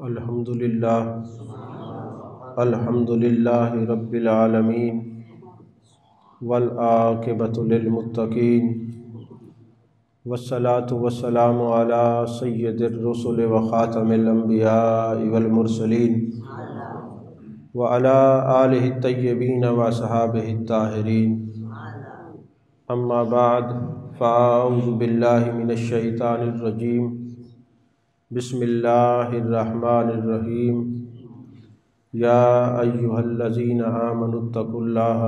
الحمدللہ رب العالمین والعاقبۃ للمتقین والصلاة والسلام علی سید الرسل وخاتم الانبیاء والمرسلین وعلی آلہ الطیبین واصحابہ الطاہرین اما بعد فاعوذ باللہ من الشیطان الرجیم بسم اللہ الرحمن الرحیم یا ایہا الذین آمنوا اتقوا اللہ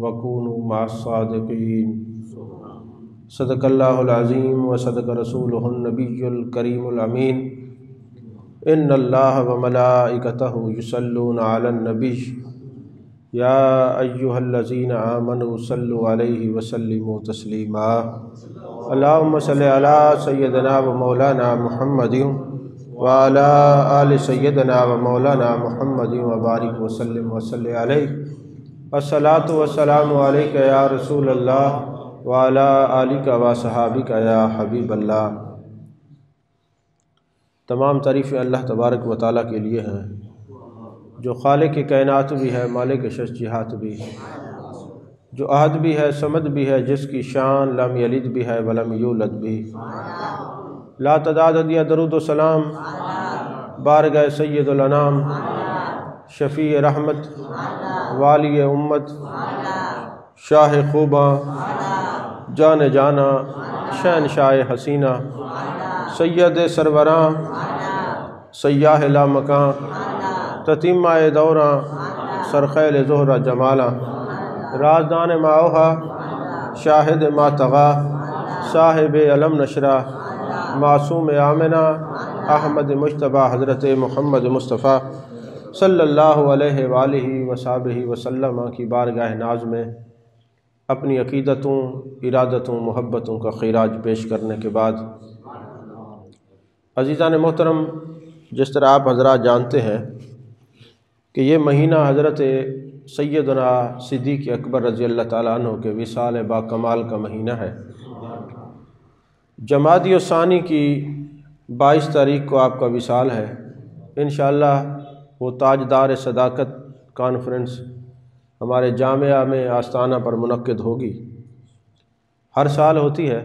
وکونوا مع الصادقین صدق اللہ العظیم وصدق رسولہ النبی الکریم الامین ان اللہ وملائکتہ یصلون علی النبی یا ایہا الذین آمنوا صلوا علیہ وسلموا تسلیما اللہم صلی علی سیدنا و مولانا محمد وعلی آل سیدنا و مولانا محمد وبارک وسلم وصلی علیہ الصلاۃ والسلام علیک یا رسول اللہ وعلی آلک و صحابک یا حبیب اللہ۔ تمام تعریفیں اللہ تبارک و تعالیٰ کے لیے ہیں جو خالق کائنات بھی ہے، مالک شجاعت بھی، جو احد بھی ہے، صمد بھی ہے، جس کی شان لم یلد بھی ہے ولم یولد بھی۔ لا تعداد درود و سلام بارگاہ سید الانام، شفیع رحمت، والی امت، شاہ خوباں، جان جانا، شہنشاہ حسینہ، سید سروراں، سیاہ لامکاں، تتیمہ دوراں، سرخیل زہرہ جمالاں، رازدان ماوہا، شاہد ما طغا، صاحب علم نشرہ، معصوم آمنہ، احمد مجتبی حضرت محمد مصطفیٰ صلی اللہ علیہ وآلہ وصحبہ وسلم کی بارگاہ ناز میں اپنی عقیدتوں، ارادتوں، محبتوں کا خراج پیش کرنے کے بعد، عزیزان محترم، جس طرح آپ حضرات جانتے ہیں کہ یہ مہینہ حضرت سیدنا صدیق اکبر رضی اللہ تعالیٰ عنہ کے وصال با کمال کا مہینہ ہے۔ جمادی الثانی کی 22 تاریخ کو آپ کا وصال ہے۔ انشاءاللہ وہ تاجدار صداقت کانفرنس ہمارے جامعہ میں آستانہ پر منعقد ہوگی، ہر سال ہوتی ہے،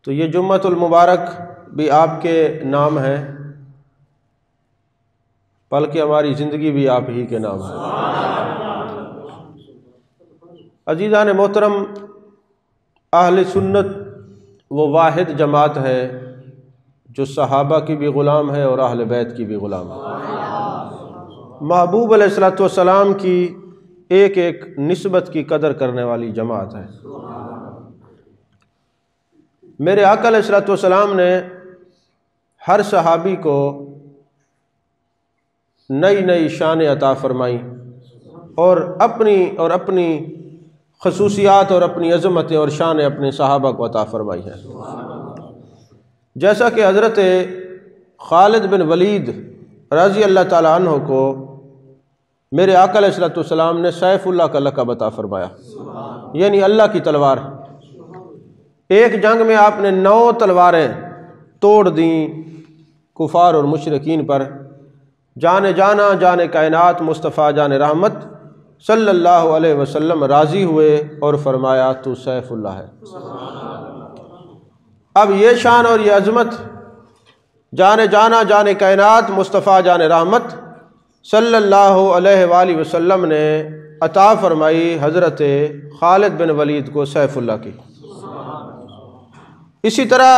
تو یہ جمعۃ المبارک بھی آپ کے نام ہے، بلکہ ہماری زندگی بھی آپ ہی کے نام ہے۔ عزیزان محترم، اہل سنت وہ واحد جماعت ہے جو صحابہ کی بھی غلام ہے اور اہل بیت کی بھی غلام ہے، محبوب علیہ السلام کی ایک ایک نسبت کی قدر کرنے والی جماعت ہے۔ میرے آقا علیہ السلام نے ہر صحابی کو نئی نئی شان عطا فرمائی اور اپنی خصوصیات اور اپنی عظمتیں اور شان اپنے صحابہ کو عطا فرمائی ہیں۔ جیسا کہ حضرت خالد بن ولید رضی اللہ تعالیٰ عنہ کو میرے آقا علیہ السلام نے سیف اللہ کا لقب عطا فرمایا، یعنی اللہ کی تلوار۔ ایک جنگ میں آپ نے 9 تلواریں توڑ دیں کفار اور مشرکین پر۔ جان جانا، جان کائنات، مصطفیٰ جان رحمت صلی اللہ علیہ وسلم راضی ہوئے اور فرمایا تو سیف اللہ ہے۔ اب یہ شان اور یہ عظمت جان جانا، جان کائنات، مصطفیٰ جان رحمت صلی اللہ علیہ وآلہ وسلم نے عطا فرمائی حضرت خالد بن ولید کو سیف اللہ کی۔ اسی طرح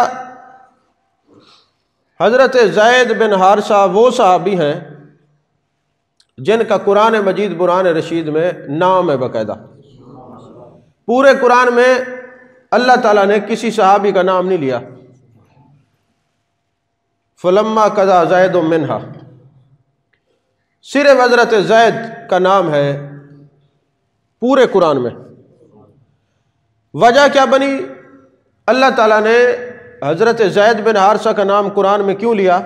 حضرت زید بن حارثہ وہ صحابی ہیں جن کا قرآن مجید برہان رشید میں نام ہے باقاعدہ۔ پورے قرآن میں اللہ تعالیٰ نے کسی صحابی کا نام نہیں لیا۔ فلما قضا زید منہا، صرف حضرت زید کا نام ہے پورے قرآن میں۔ وجہ کیا بنی؟ اللہ تعالیٰ نے حضرت زید بن حارثہ کا نام قرآن میں کیوں لیا؟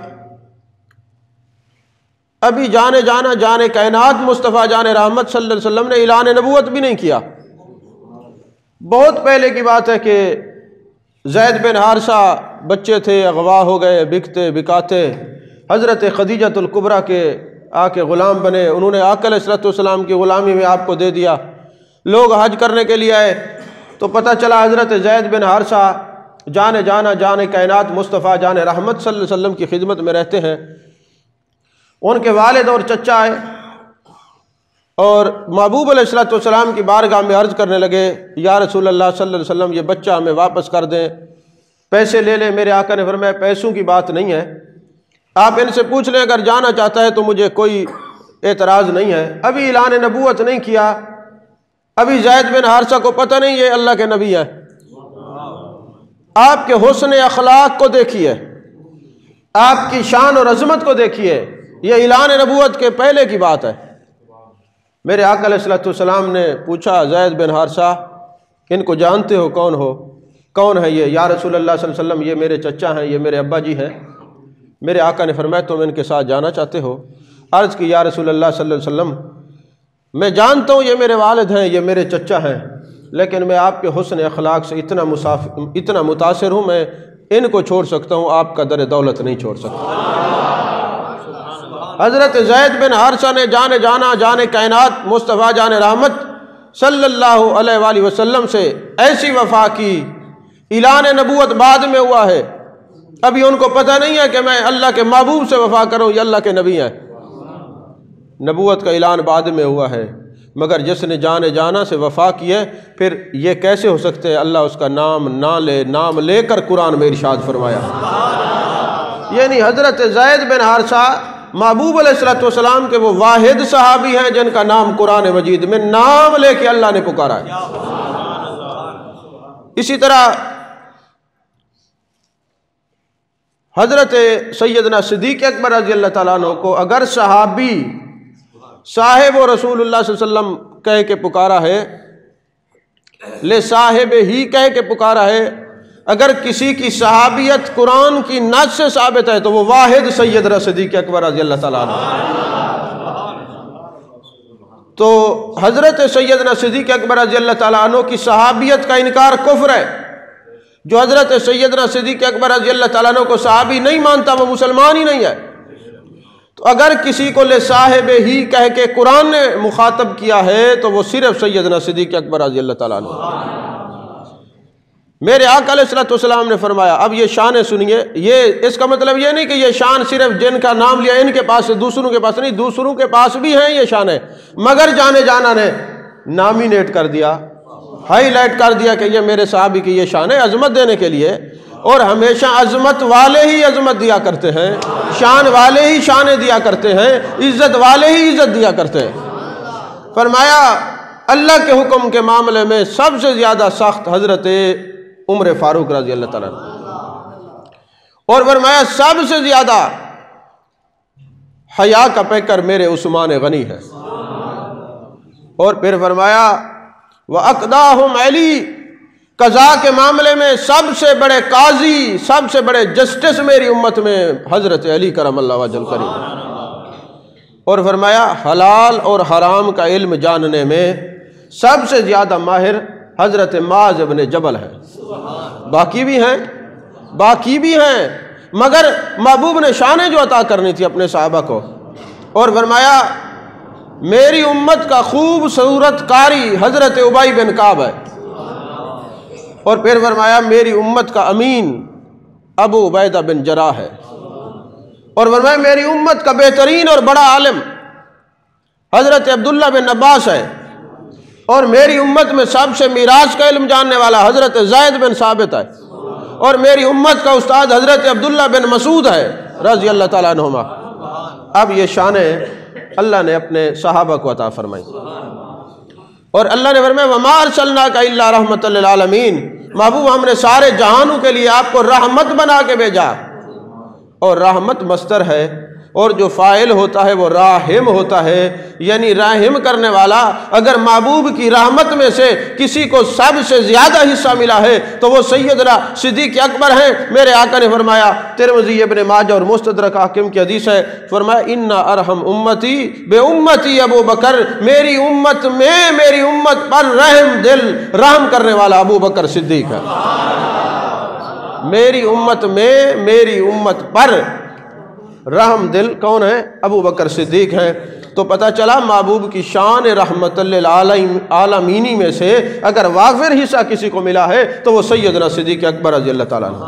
ابھی جانے جانا، جانے کائنات، مصطفیٰ جان رحمت صلی اللہ علیہ وسلم نے اعلان نبوت بھی نہیں کیا۔ بہت پہلے کی بات ہے کہ زید بن حارثہ بچے تھے، اغوا ہو گئے، بکتے بکاتے حضرت خدیجۃ الکبریٰ کے آ کے غلام بنے، انہوں نے آقا علیہ الصلوۃ والسلام کی غلامی میں آپ کو دے دیا۔ لوگ حج کرنے کے لیے آئے تو پتہ چلا حضرت زید بن حارثہ جان کائنات مصطفیٰ جان رحمت صلی اللہ علیہ وسلم کی خدمت میں رہتے ہیں۔ ان کے والد اور چچا آئے اور محبوب علیہ الصلوۃ والسلام کی بارگاہ میں عرض کرنے لگے، یا رسول اللہ صلی اللہ علیہ وسلم یہ بچہ ہمیں واپس کر دیں، پیسے لے لیں۔ میرے آقا نے فرمایا پیسوں کی بات نہیں ہے، آپ ان سے پوچھ لیں، اگر جانا چاہتا ہے تو مجھے کوئی اعتراض نہیں ہے۔ ابھی اعلان نبوت نہیں کیا، ابھی زید بن حارثہ کو پتہ نہیں یہ اللہ کے نبی ہیں۔ آپ کے حسن اخلاق کو دیکھیے، آپ کی شان اور عظمت کو دیکھیے، یہ اعلان نبوت کے پہلے کی بات ہے۔ میرے آقا علیہ الصلوۃ والسلام نے پوچھا، زید بن حارثہ ان کو جانتے ہو، کون ہے یہ؟ یا رسول اللہ صلی اللہ علیہ وسلم یہ میرے چچا ہیں، یہ میرے ابا جی ہیں۔ میرے آقا نے فرمایا تم ان کے ساتھ جانا چاہتے ہو؟ عرض کی یا رسول اللہ صلی اللہ علیہ وسلم میں جانتا ہوں یہ میرے والد ہیں، یہ میرے چچا ہیں، لیکن میں آپ کے حسن اخلاق سے اتنا متاثر ہوں، میں ان کو چھوڑ سکتا ہوں، آپ کا در دولت نہیں چھوڑ سکتا۔ حضرت زید بن حارثہ نے جان کائنات مصطفیٰ جان رحمت صلی اللہ علیہ وآلہ وسلم سے ایسی وفا کی، اعلان نبوت بعد میں ہوا ہے، ابھی ان کو پتہ نہیں ہے کہ میں اللہ کے محبوب سے وفا کروں، یہ اللہ کے نبی ہیں۔ نبوت کا اعلان بعد میں ہوا ہے، مگر جس نے جانا سے وفا کی ہے، پھر یہ کیسے ہو سکتے ہیں اللہ اس کا نام لے کر قرآن میں ارشاد فرمایا۔ یعنی حضرت زید بن حارثہ محبوب علیہ الصلوۃ والسلام کے وہ واحد صحابی ہیں جن کا نام قرآن مجید میں نام لے کے اللہ نے پکارا ہے۔ اسی طرح حضرت سیدنا صدیق اکبر رضی اللہ تعالیٰ عنہ کو اگر صحابی صاحب و رسول اللہ صلی اللہ علیہ وسلم کہہ کے پکارا ہے، لے صاحب ہی کہہ کے پکارا ہے، اگر کسی کی صحابیت قرآن کی نص سے ثابت ہے تو وہ واحد سیدنا صدیق اکبر رضی اللہ تعالیٰ عنہ۔ تو حضرت سیدنا صدیق اکبر رضی اللہ تعالیٰ عنہ کی صحابیت کا انکار کفر ہے۔ جو حضرت سیدنا صدیق اکبر رضی اللہ تعالیٰ عنہ کو صحابی نہیں مانتا وہ مسلمان ہی نہیں ہے۔ تو اگر کسی کو لے صاحب ہی کہہ کے قرآن نے مخاطب کیا ہے تو وہ صرف سیدنا صدیق اکبر رضی اللہ تعالیٰ عنہ۔ میرے آقا علیہ الصلوۃ والسلام نے فرمایا، اب یہ شانیں سنیے، یہ اس کا مطلب یہ نہیں کہ یہ شان صرف جن کا نام لیا ان کے پاس، دوسروں کے پاس نہیں، دوسروں کے پاس بھی ہیں یہ شانیں، مگر جانا نے نامینیٹ کر دیا، ہائی لائٹ کر دیا کہ یہ میرے صحابی کی یہ شان ہے، عظمت دینے کے لیے۔ اور ہمیشہ عظمت والے ہی عظمت دیا کرتے ہیں، شان والے ہی شانیں دیا کرتے ہیں، عزت والے ہی عزت دیا کرتے ہیں۔ فرمایا اللہ کے حکم کے معاملے میں سب سے زیادہ سخت حضرت عمر فاروق رضی اللہ تعالیٰ عنہ، اور فرمایا سب سے زیادہ حیا کا پیکر میرے عثمان غنی ہے۔ اور پھر فرمایا وَأَقْدَاهُمْ عَلِي، قضاء کے معاملے میں سب سے بڑے قاضی، سب سے بڑے جسٹس میری امت میں حضرت علی کرم اللہ وجل کریم۔ اور فرمایا حلال اور حرام کا علم جاننے میں سب سے زیادہ ماہر حضرت معاذ بن جبل ہے۔ باقی بھی ہیں مگر محبوب نے شانیں جو عطا کرنی تھی اپنے صحابہ کو۔ اور فرمایا میری امت کا خوبصورت قاری حضرت ابی بن کعب ہے۔ اور پھر فرمایا میری امت کا امین ابو عبیدہ بن جراح ہے۔ اور فرمایا میری امت کا بہترین اور بڑا عالم حضرت عبداللہ بن عباس ہے۔ اور میری امت میں سب سے میراث کا علم جاننے والا حضرت زید بن ثابت ہے۔ اور میری امت کا استاد حضرت عبداللہ بن مسعود ہے رضی اللہ تعالیٰ عنہما۔ اب یہ شانیں اللہ نے اپنے صحابہ کو عطا فرمائی، اور اللہ نے فرمایا وَمَا أَرْسَلْنَاكَ إِلَّا رَحْمَةً لِلْعَالَمِينَ، محبوب ہم نے سارے جہانوں کے لیے آپ کو رحمت بنا کے بھیجا۔ اور رحمت مصدر ہے، اور جو فاعل ہوتا ہے وہ راحم ہوتا ہے، یعنی راحم کرنے والا۔ اگر محبوب کی رحمت میں سے کسی کو سب سے زیادہ حصہ ملا ہے تو وہ سیدنا صدیق اکبر ہیں۔ میرے آقا نے فرمایا، ترمذی ابن ماجہ اور مستدرک حاکم کی حدیث ہے، فرمایا اِنَّ أَرْحَمْ أُمَّتِي بِأُمَّتِي ابو بکر، میری امت میں میری امت پر رحم کرنے والا ابو بکر صدیق ہے۔ میری امت میں میری امت پر رحم دل کون ہے؟ ابو بکر صدیق ہیں۔ تو پتہ چلا محبوب کی شان رحمت للعالمینی میں سے اگر وافر حصہ کسی کو ملا ہے تو وہ سیدنا صدیق اکبر رضی اللہ تعالیٰ عنہ۔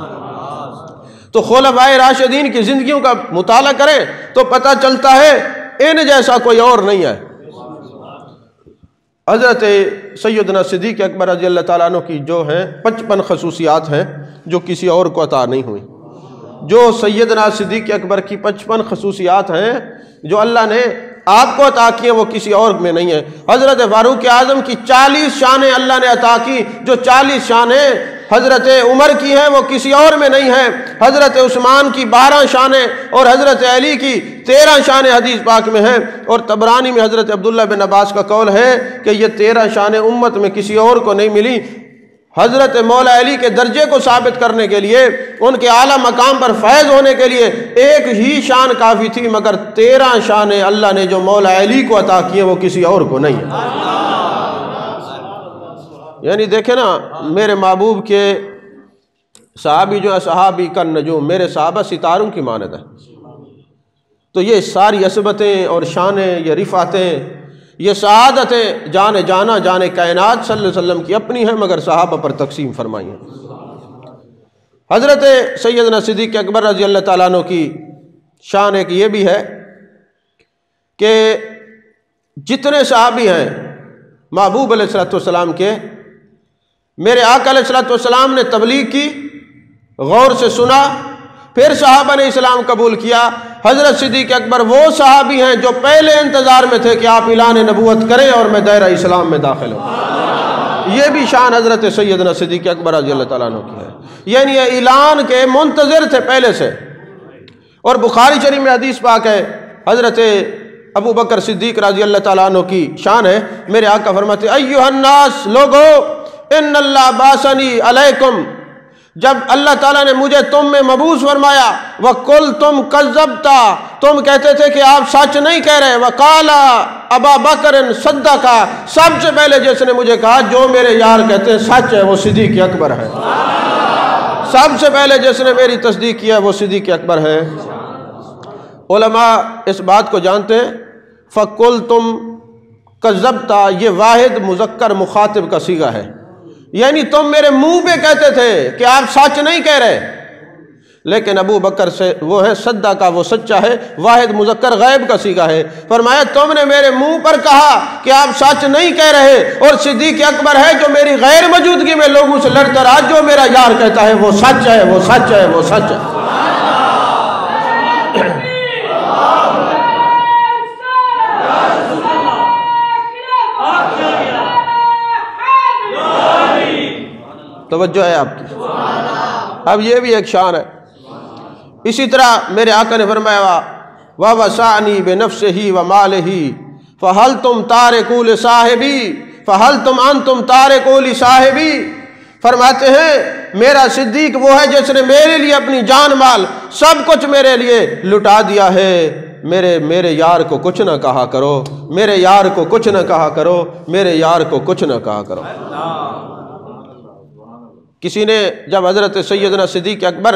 تو خلفائے راشدین کی زندگیوں کا مطالعہ کریں تو پتہ چلتا ہے ان جیسا کوئی اور نہیں ہے۔ حضرت سیدنا صدیق اکبر رضی اللہ تعالیٰ عنہ کی جو ہیں 55 خصوصیات ہیں جو کسی اور کو عطا نہیں ہوئی۔ جو سیدنا صدیق اکبر کی 55 خصوصیات ہیں جو اللہ نے آپ کو عطا کی ہیں وہ کسی اور میں نہیں ہے۔ حضرت فاروق اعظم کی 40 شانیں اللہ نے عطا کی، جو 40 شانیں حضرت عمر کی ہیں وہ کسی اور میں نہیں ہیں۔ حضرت عثمان کی 12 شانیں اور حضرت علی کی 13 شانیں حدیث پاک میں ہیں، اور طبرانی میں حضرت عبداللہ بن عباس کا قول ہے کہ یہ 13 شانیں امت میں کسی اور کو نہیں ملی۔ حضرت مولا علی کے درجے کو ثابت کرنے کے لیے، ان کے اعلیٰ مقام پر فیض ہونے کے لیے ایک ہی شان کافی تھی، مگر 13 شانیں اللہ نے جو مولا علی کو عطا کی ہیں وہ کسی اور کو نہیں ہے۔ یعنی دیکھیں نا، میرے محبوب کے صحابی جو ہے صحابی کا نجوم، میرے صحابہ ستاروں کی مانند ہے۔ تو یہ ساری عصبتیں اور شانیں، یہ رفعتیں، یہ سعادتیں جان کائنات صلی اللہ علیہ وسلم کی اپنی ہیں، مگر صحابہ پر تقسیم فرمائی ہیں۔ حضرت سیدنا صدیق اکبر رضی اللہ تعالیٰ عنہ کی شان ایک یہ بھی ہے کہ جتنے صحابی ہیں محبوب علیہ السلام کے، میرے آقا علیہ السلام نے تبلیغ کی، غور سے سنا، پھر صحابہ نے اسلام قبول کیا۔ حضرت صدیق اکبر وہ صحابی ہیں جو پہلے انتظار میں تھے کہ آپ اعلان نبوت کریں اور میں دائرہ اسلام میں داخل ہوں۔ یہ بھی شان حضرت سیدنا صدیق اکبر رضی اللہ تعالیٰ عنہ کی ہے، یعنی یہ اعلان کے منتظر تھے پہلے سے۔ اور بخاری شریف میں حدیث پاک ہے، حضرت ابو بکر صدیق رضی اللہ تعالیٰ عنہ کی شان ہے، میرے آقا فرماتے ایھا الناس، لوگو ان اللہ باسنی علیکم، جب اللہ تعالیٰ نے مجھے تم میں مبعوث فرمایا، وَقُلْتُمْ كَذَّبْتَ، تم کہتے تھے کہ آپ سچ نہیں کہہ رہے، وَقَالَ ابا بکر صدقا، سب سے پہلے جس نے مجھے کہا جو میرے یار کہتے ہیں سچ ہے وہ صدیق اکبر ہے، سب سے پہلے جس نے میری تصدیق کیا وہ صدیق اکبر ہے۔ علماء اس بات کو جانتے ہیں، فَقُلْتُمْ كَذَّبْتَ یہ واحد مذکر مخاطب کا صیغہ ہے، یعنی تم میرے منہ پہ کہتے تھے کہ آپ سچ نہیں کہہ رہے، لیکن ابو بکر سے وہ ہے صدقہ، وہ سچا ہے، واحد مذکر غیب کا صیغہ ہے۔ فرمایا تم نے میرے منہ پر کہا کہ آپ سچ نہیں کہہ رہے، اور صدیق اکبر ہے جو میری غیر موجودگی میں لوگوں سے لڑتا رہا، جو میرا یار کہتا ہے وہ سچ ہے، وہ سچ ہے، وہ سچ ہے۔ توجہ ہے آپ کی؟ اب یہ بھی ایک شان ہے۔ اسی طرح میرے آقا نے فرمایا وَوَسَعْنِي بِنَفْسِهِ وَمَالِهِ فَهَلْ تُمْ تَارِكُوا لِصَاحِبِي فَهَلْ تُمْ أَنْتُمْ تَارِكُوا لِصَاحِبِي، فرماتے ہیں میرا صدیق وہ ہے جس نے میرے لیے اپنی جان مال سب کچھ میرے لیے لٹا دیا ہے۔ میرے یار کو کچھ نہ کہا کرو، میرے یار کو کچھ نہ کہا کرو، میرے یار کو کچھ نہ کہا کرو۔ کسی نے جب حضرت سیدنا صدیق اکبر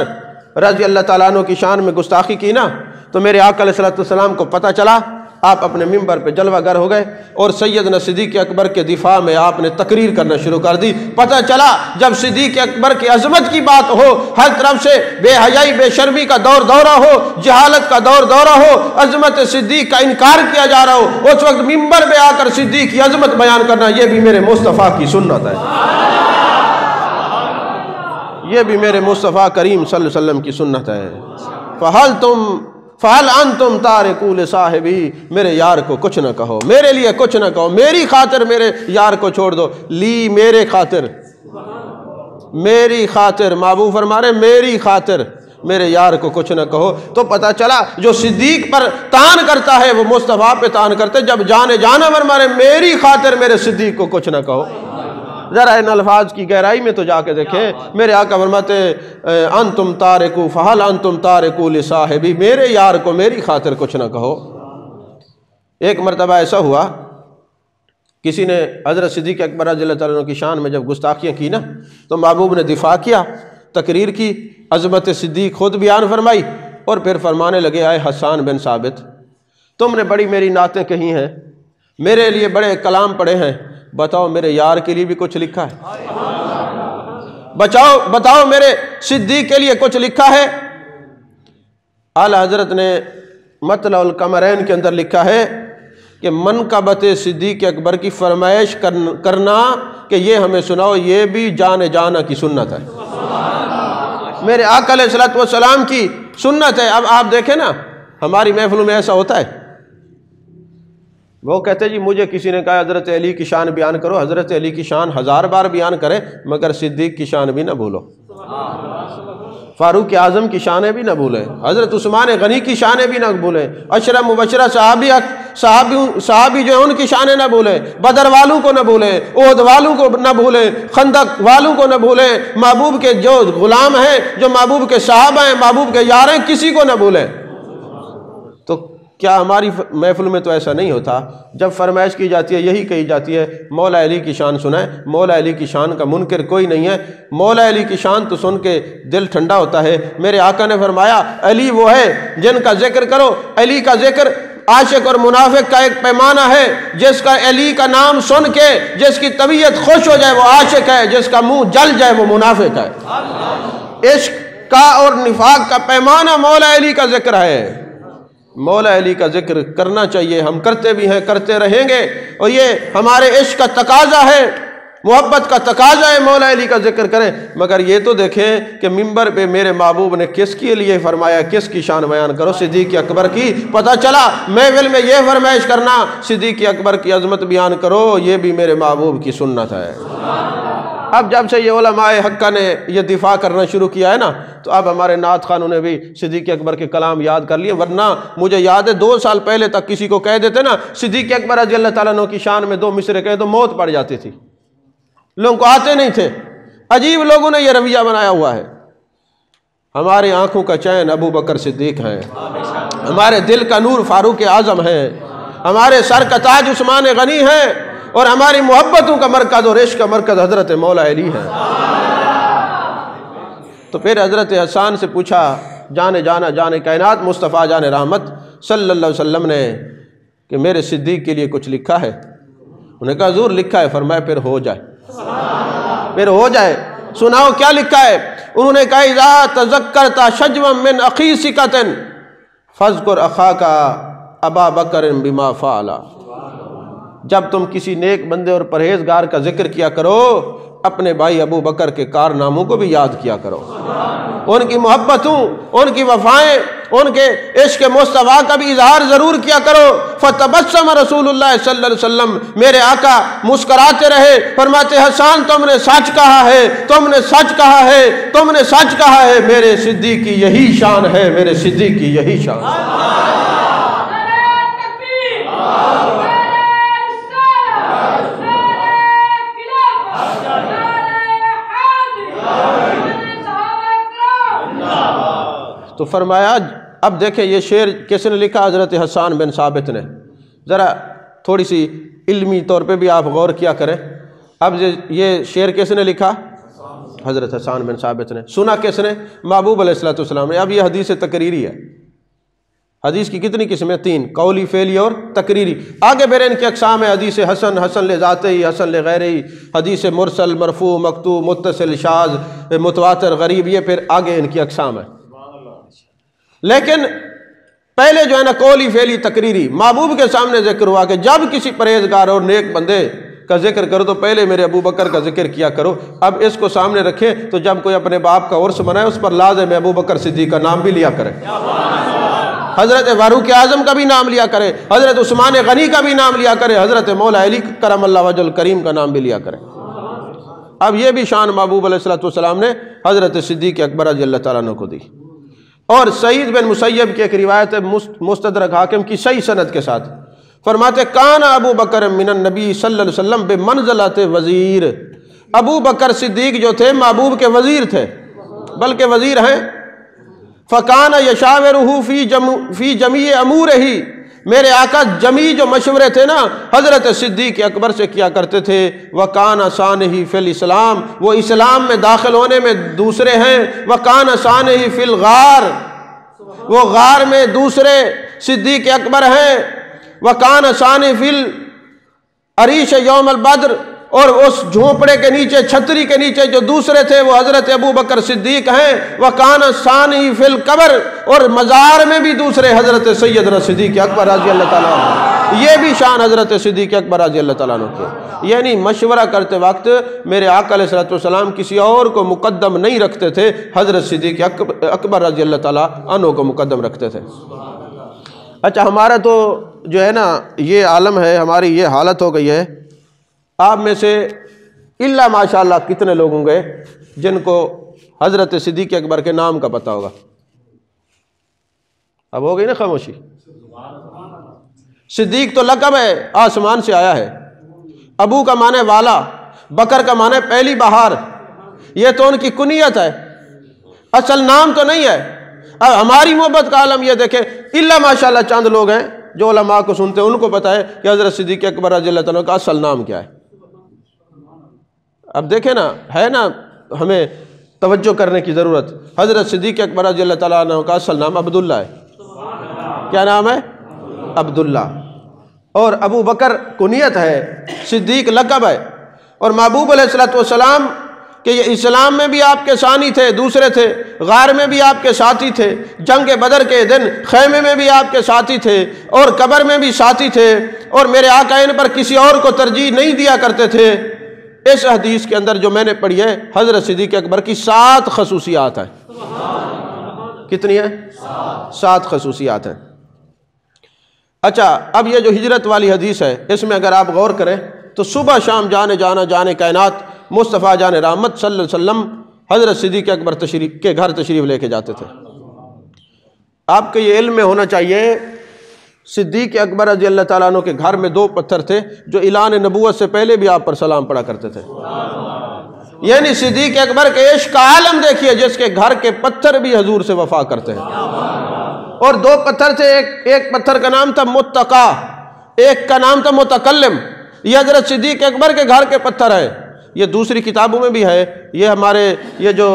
رضی اللہ تعالیٰ عنہ کی شان میں گستاخی کی نا، تو میرے آقا علیہ السلام کو پتہ چلا، آپ اپنے ممبر پہ جلوہ گر ہو گئے اور سیدنا صدیق اکبر کے دفاع میں آپ نے تقریر کرنا شروع کر دی۔ پتہ چلا جب صدیق اکبر کی عظمت کی بات ہو، ہر طرف سے بے حیائی بے شرمی کا دور دورہ ہو، جہالت کا دور دورہ ہو، عظمت صدیق کا انکار کیا جا رہا ہو، اس وقت ممبر پہ آ کر صدیق کی عظمت بیان کرنا، یہ بھی میرے مصطفیٰ کی سنت ہے، یہ بھی میرے مصطفیٰ کریم صلی اللہ علیہ وسلم کی سنت ہے۔ فَهَلْ أَنْتُمْ تَارِكُوا لِصَاحِبِي، میرے یار کو کچھ نہ کہو، میرے لیے کچھ نہ کہو، میری خاطر میرے یار کو چھوڑ دو، لی میرے خاطر، میری خاطر، محبوب فرما رہے میری خاطر میرے یار کو کچھ نہ کہو۔ تو پتہ چلا جو صدیق پر تان کرتا ہے وہ مصطفیٰ پہ تان کرتے، جب جانا فرما رہے میری خاطر میرے صدیق کو کچھ نہ کہو۔ ذرا ان الفاظ کی گہرائی میں تو جا کے دیکھیں، میرے آقا فرماتے انتم تارکو فہل انتم تارکو لصاحبی، میرے یار کو میری خاطر کچھ نہ کہو۔ ایک مرتبہ ایسا ہوا، کسی نے حضرت صدیق اکبر رضی اللہ تعالیٰ عنہ کی شان میں جب گستاخیاں کی نا، تو محبوب نے دفاع کیا، تقریر کی، عظمت صدیق خود بیان فرمائی، اور پھر فرمانے لگے آئے حسان بن ثابت تم نے بڑی میری نعتیں کہی ہیں، میرے لیے بڑے کلام پڑھے ہیں، بتاؤ میرے یار کے لیے بھی کچھ لکھا ہے؟ بتاؤ میرے صدیق کے لیے کچھ لکھا ہے؟ اعلیٰ حضرت نے مطلع القمرین کے اندر لکھا ہے کہ منقبت صدیق اکبر کی فرمائش کرنا کہ یہ ہمیں سناؤ، یہ بھی جان جانا کی سنت ہے، میرے آقا علیہ الصلوۃ والسلام کی سنت ہے۔ اب آپ دیکھیں نا ہماری محفلوں میں ایسا ہوتا ہے، وہ کہتے جی مجھے کسی نے کہا حضرت علی کی شان بیان کرو، حضرت علی کی شان 1000 بار بیان کریں مگر صدیق کی شان بھی نہ بھولو، فاروق اعظم کی شانیں بھی نہ بھولیں، حضرت عثمان غنی کی شانیں بھی نہ بھولیں، عشرہ مبشرہ صحابی جو ہیں ان کی شانیں نہ بھولیں، بدر والوں کو نہ بھولیں، احد والوں کو نہ بھولیں، خندق والوں کو نہ بھولیں، محبوب کے جو غلام ہیں، جو محبوب کے صحابہ ہیں، محبوب کے یار ہیں، کسی کو نہ بھولیں۔ تو کیا ہماری محفل میں تو ایسا نہیں ہوتا؟ جب فرمائش کی جاتی ہے یہی کہی جاتی ہے مولا علی کی شان سنائیں، مولا علی کی شان کا منکر کوئی نہیں ہے، مولا علی کی شان تو سن کے دل ٹھنڈا ہوتا ہے۔ میرے آقا نے فرمایا علی وہ ہے جن کا ذکر کرو، علی کا ذکر عاشق اور منافق کا ایک پیمانہ ہے، جس کا علی کا نام سن کے جس کی طبیعت خوش ہو جائے وہ عاشق ہے، جس کا منہ جل جائے وہ منافق ہے۔ عشق کا اور نفاق کا پیمانہ مولا علی کا ذکر ہے، مولا علی کا ذکر کرنا چاہیے، ہم کرتے بھی ہیں، کرتے رہیں گے، اور یہ ہمارے عشق کا تقاضا ہے، محبت کا تقاضا ہے، مولا علی کا ذکر کریں۔ مگر یہ تو دیکھیں کہ منبر پہ میرے محبوب نے کس کے لیے فرمایا، کس کی شان بیان کرو؟ صدیق اکبر کی۔ پتہ چلا محفل میں یہ فرمائش کرنا صدیق اکبر کی عظمت بیان کرو، یہ بھی میرے محبوب کی سنت ہے۔ اب جب سے یہ علماء حقہ نے یہ دفاع کرنا شروع کیا ہے نا، تو اب ہمارے نعت خانوں نے بھی صدیق اکبر کے کلام یاد کر لیے، ورنہ مجھے یاد ہے 2 سال پہلے تک کسی کو کہہ دیتے نا صدیق اکبر رضی اللہ تعالیٰ عنہ کی شان میں 2 مصرے کہے تو موت پڑ جاتی تھی، لوگوں کو آتے نہیں تھے۔ عجیب لوگوں نے یہ رویہ بنایا ہوا ہے۔ ہماری آنکھوں کا چین ابو بکر صدیق ہیں، ہمارے دل کا نور فاروق اعظم ہے، ہمارے سر کا تاج عثمان غنی ہے، اور ہماری محبتوں کا مرکز اور عشق کا مرکز حضرت مولا علی ہے۔ تو پھر حضرت حسان سے پوچھا جان جانا جان کائنات مصطفیٰ جان رحمت صلی اللہ علیہ وسلم نے کہ میرے صدیق کے لیے کچھ لکھا ہے؟ انہوں نے کہا حضور لکھا ہے۔ فرمایا پھر ہو جائے، پھر ہو جائے، سناؤ کیا لکھا ہے؟ انہوں نے کہا اذا تذکرت شجوا من اخی ثقۃ فاذکر اخاک ابا بکر بما فعل، جب تم کسی نیک بندے اور پرہیزگار کا ذکر کیا کرو اپنے بھائی ابو بکر کے کارناموں کو بھی یاد کیا کرو، ان کی محبتوں، ان کی وفائیں، ان کے عشق مصطفیٰ کا بھی اظہار ضرور کیا کرو۔ فتبسم رسول اللہ صلی اللہ علیہ وسلم، میرے آقا مسکراتے رہے، فرماتے حسان تم نے سچ کہا ہے، تم نے سچ کہا ہے، تم نے سچ کہا ہے، میرے صدیق کی یہی شان ہے، میرے صدیق کی یہی شان ہے۔ تو فرمایا اب دیکھیں یہ شعر کس نے لکھا؟ حضرت حسان بن ثابت نے۔ ذرا تھوڑی سی علمی طور پہ بھی آپ غور کیا کریں۔ اب یہ شعر کس نے لکھا؟ حضرت حسان بن ثابت نے۔ سنا کس نے؟ محبوب علیہ الصلوۃ والسلام نے۔ اب یہ حدیث تقریری ہے۔ حدیث کی کتنی قسمیں؟ 3، قولی، فعلی اور تقریری۔ آگے پھر ان کی اقسام ہے، حدیث حسن، حسن لذاتہ، حسن لغیرہ، حدیث مرسل، مرفوع، مقطوع، متصل، شاذ، متواتر، غریب، یہ پھر آگے ان کی اقسام ہے۔ لیکن پہلے جو ہے نا قولی، فعلی، تقریری، محبوب کے سامنے ذکر ہوا کہ جب کسی پرہیزگار اور نیک بندے کا ذکر کرو تو پہلے میرے ابو بکر کا ذکر کیا کرو۔ اب اس کو سامنے رکھیں تو جب کوئی اپنے باپ کا عرس منائے اس پر لازم ہے ابو بکر صدیق کا نام بھی لیا کرے، حضرت فاروق اعظم کا بھی نام لیا کرے، حضرت عثمان غنی کا بھی نام لیا کرے، حضرت مولا علی کرم اللہ وجہ الکریم کا نام بھی لیا کرے۔ اب یہ بھی شان محبوب علیہ الصلوۃ والسلام نے حضرت صدیق اکبر رضی اللہ تعالیٰ عنہ کو دی۔ اور سعید بن مسیب کی ایک روایت ہے مستدرک حاکم کی صحیح سند کے ساتھ، فرماتے کان ابو بکر من النبی صلی اللہ علیہ وسلم بمنزلۃ وزیر، ابو بکر صدیق جو تھے محبوب کے وزیر تھے، بلکہ وزیر ہیں۔ فکان یشاورہ فی جمیع امورہ، میرے آقا جمیع جو مشورے تھے نا حضرت صدیق اکبر سے کیا کرتے تھے۔ وکان ثانہ فی الاسلام، وہ اسلام میں داخل ہونے میں دوسرے ہیں۔ وکان ثانہ فی الغار، وہ غار میں دوسرے صدیق اکبر ہیں، وَكَانَ ثَانِي فِي الْعَرِيشِ يَوْمَ الْبَدْرِ، اور اس جھونپڑے کے نیچے، چھتری کے نیچے جو دوسرے تھے وہ حضرت ابو بکر صدیق ہیں، وَكَانَ ثَانِي فِي الْقَبْرِ، اور مزار میں بھی دوسرے حضرت سیدنا صدیق اکبر رضی اللہ تعالیٰ عنہ۔ یہ بھی شان حضرت صدیق اکبر رضی اللہ تعالیٰ عنہ کی، یعنی مشورہ کرتے وقت میرے آقا علیہ السلام کسی اور کو مقدم نہیں رکھتے تھے، حضرت صدیق اکبر رضی اللہ تعالیٰ عنہ کو مقدم رکھتے تھے۔ اچھا، ہمارا تو جو ہے نا یہ عالم ہے، ہماری یہ حالت ہو گئی ہے، آپ میں سے الا ماشاءاللہ کتنے لوگ ہوں گے جن کو حضرت صدیق اکبر کے نام کا پتہ ہوگا؟ اب ہو گئی نا خاموشی۔ صدیق تو لقب ہے، آسمان سے آیا ہے، ابو کا معنی والا، بکر کا معنی پہلی بہار، یہ تو ان کی کنیت ہے، اصل نام تو نہیں ہے۔ اب ہماری محبت کا عالم یہ دیکھیں، الا ماشاءاللہ چند لوگ ہیں جو علماء کو سنتے ہیں، ان کو پتہ ہے کہ حضرت صدیق اکبر رضی اللہ تعالیٰ کا اصل نام کیا ہے۔ اب دیکھیں نا، ہے نا ہمیں توجہ کرنے کی ضرورت۔ حضرت صدیق اکبر رضی اللہ تعالیٰ عنہ کا اصل نام عبداللہ ہے۔ کیا نام ہے؟ عبداللہ۔ اور ابو بکر کنیت ہے، صدیق لقب ہے، اور محبوب علیہ السلام کہ یہ اسلام میں بھی آپ کے ثانی تھے، دوسرے تھے، غار میں بھی آپ کے ساتھی تھے، جنگ بدر کے دن خیمے میں بھی آپ کے ساتھی تھے، اور قبر میں بھی ساتھی تھے، اور میرے آقا ان پر کسی اور کو ترجیح نہیں دیا کرتے تھے۔ اس حدیث کے اندر جو میں نے پڑھی ہے، حضرت صدیق اکبر کی 7 خصوصیات ہیں۔ کتنی ہیں؟ 7 خصوصیات ہیں۔ اچھا، اب یہ جو ہجرت والی حدیث ہے، اس میں اگر آپ غور کریں تو صبح شام جانے جانا جانے کائنات مصطفیٰ جان رحمت صلی اللہ علیہ وسلم حضرت صدیق اکبر کے گھر تشریف لے کے جاتے تھے۔ آپ کے یہ علم میں ہونا چاہیے، صدیق اکبر رضی اللہ تعالیٰ عنہ کے گھر میں 2 پتھر تھے جو اعلان نبوت سے پہلے بھی آپ پر سلام پڑھا کرتے تھے۔ یعنی صدیق اکبر کے عشق کا عالم دیکھیے، جس کے گھر کے پتھر بھی حضور سے وفا کرتے ہیں۔ اور 2 پتھر تھے، ایک پتھر کا نام تھا متقا، ایک کا نام تھا متکلم۔ یہ حضرت صدیق اکبر کے گھر کے پتھر ہیں۔ یہ دوسری کتابوں میں بھی ہے، یہ ہمارے یہ جو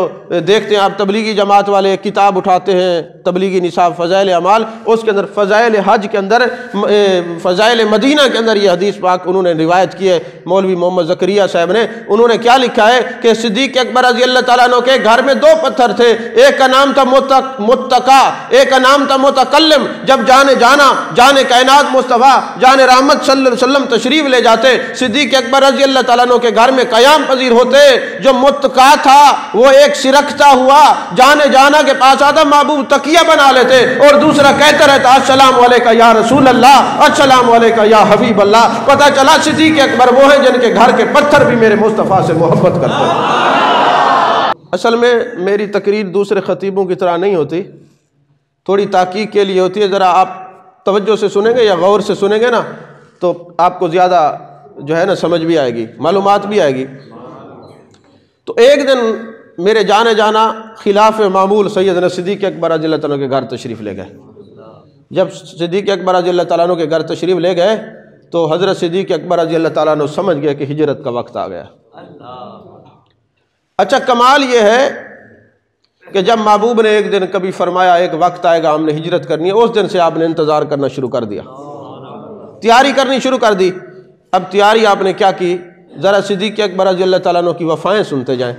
دیکھتے ہیں آپ تبلیغی جماعت والے کتاب اٹھاتے ہیں، تبلیغی نصاب فضائل اعمال، اس کے اندر فضائل حج کے اندر، فضائل مدینہ کے اندر یہ حدیث پاک انہوں نے روایت کی ہے، مولوی محمد زکریا صاحب نے۔ انہوں نے کیا لکھا ہے کہ صدیق اکبر رضی اللہ تعالیٰ عنہ کے گھر میں 2 پتھر تھے، ایک کا نام تھا متقا، ایک کا نام تھا متکلم۔ جب جانے کائنات مصطفیٰ جان رحمت صلی اللہ علیہ وسلم تشریف لے جاتے، صدیق اکبر رضی اللہ تعالیٰ عنہ کے گھر میں قیام پذیر ہوتے۔ جو متقا تھا وہ ایک سرکتا ہوا جانا کے پاس آتا، محبوب تکیہ بنا لیتے، اور دوسرا کہتا رہتا السلام علیکہ یا رسول اللہ، السلام علیکہ یا حبیب اللہ۔ پتہ چلا صدیق اکبر وہ ہیں جن کے گھر کے پتھر بھی میرے مصطفیٰ سے محبت کرتے ہیں۔ اصل میں میری تقریر دوسرے خطیبوں کی طرح نہیں ہوتی، تھوڑی تحقیق کے لیے ہوتی ہے۔ ذرا آپ توجہ سے سنیں گے یا غور سے سنیں گے نا تو آپ کو زیادہ جو ہے نا سمجھ بھی آئے گی، معلومات بھی آئے گی۔ تو ایک دن میرے جانا خلاف معمول سیدنا صدیق اکبر رضی اللہ تعالیٰ کے گھر تشریف لے گئے۔ جب صدیق اکبر رضی اللہ تعالیٰ کے گھر تشریف لے گئے تو حضرت صدیق اکبر رضی اللہ تعالیٰ سمجھ گئے کہ ہجرت کا وقت آ گیا۔ اچھا، کمال یہ ہے کہ جب محبوب نے ایک دن کبھی فرمایا ایک وقت آئے گا ہم نے ہجرت کرنی ہے، اس دن سے آپ نے انتظار کرنا شروع کر دیا، تیاری کرنی شروع کر دی۔ اب تیاری آپ نے کیا کی، ذرا صدیق اکبر رضی اللہ تعالیٰ عنہ کی وفائیں سنتے جائیں۔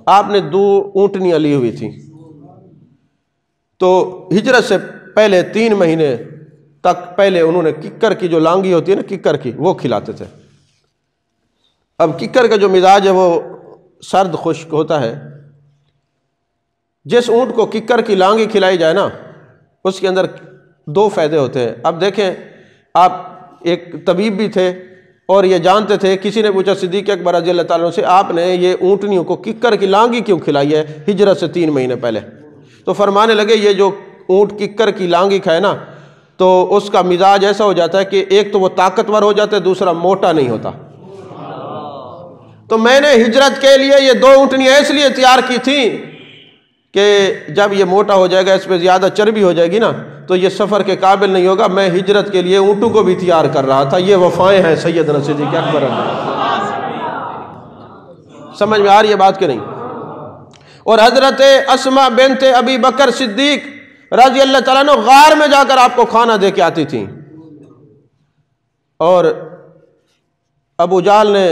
آپ نے 2 اونٹنیاں لی ہوئی تھیں، تو ہجرت سے پہلے 3 مہینے تک پہلے انہوں نے ککر کی جو لانگی ہوتی ہے نا، ککر کی، وہ کھلاتے تھے۔ اب ککر کا جو مزاج ہے وہ سرد خشک ہوتا ہے۔ جس اونٹ کو ککر کی لانگی کھلائی جائے نا، اس کے اندر 2 فائدے ہوتے ہیں۔ اب دیکھیں، آپ ایک طبیب بھی تھے اور یہ جانتے تھے، کسی نے پوچھا صدیق اکبر رضی اللہ تعالیٰ سے آپ نے یہ اونٹنیوں کو ککر کی لانگی کیوں کھلائی ہے ہجرت سے 3 مہینے پہلے؟ تو فرمانے لگے یہ جو اونٹ ککر کی لانگی کھائے نا تو اس کا مزاج ایسا ہو جاتا ہے کہ ایک تو وہ طاقتور ہو جاتا ہے، دوسرا موٹا نہیں ہوتا۔ تو میں نے ہجرت کے لیے یہ 2 اونٹنیاں اس لیے تیار کی تھیں کہ جب یہ موٹا ہو جائے گا، اس پہ زیادہ چربی ہو جائے گی نا تو یہ سفر کے قابل نہیں ہوگا۔ میں ہجرت کے لیے اونٹوں کو بھی تیار کر رہا تھا۔ یہ وفائیں ہیں سیدنا صدیق اکبر۔ سمجھ میں آ رہی ہے بات کہ نہیں؟ اور حضرت اسماء بنت ابی بکر صدیق رضی اللہ تعالیٰ عنہ غار میں جا کر آپ کو کھانا دے کے آتی تھیں، اور ابو جہل نے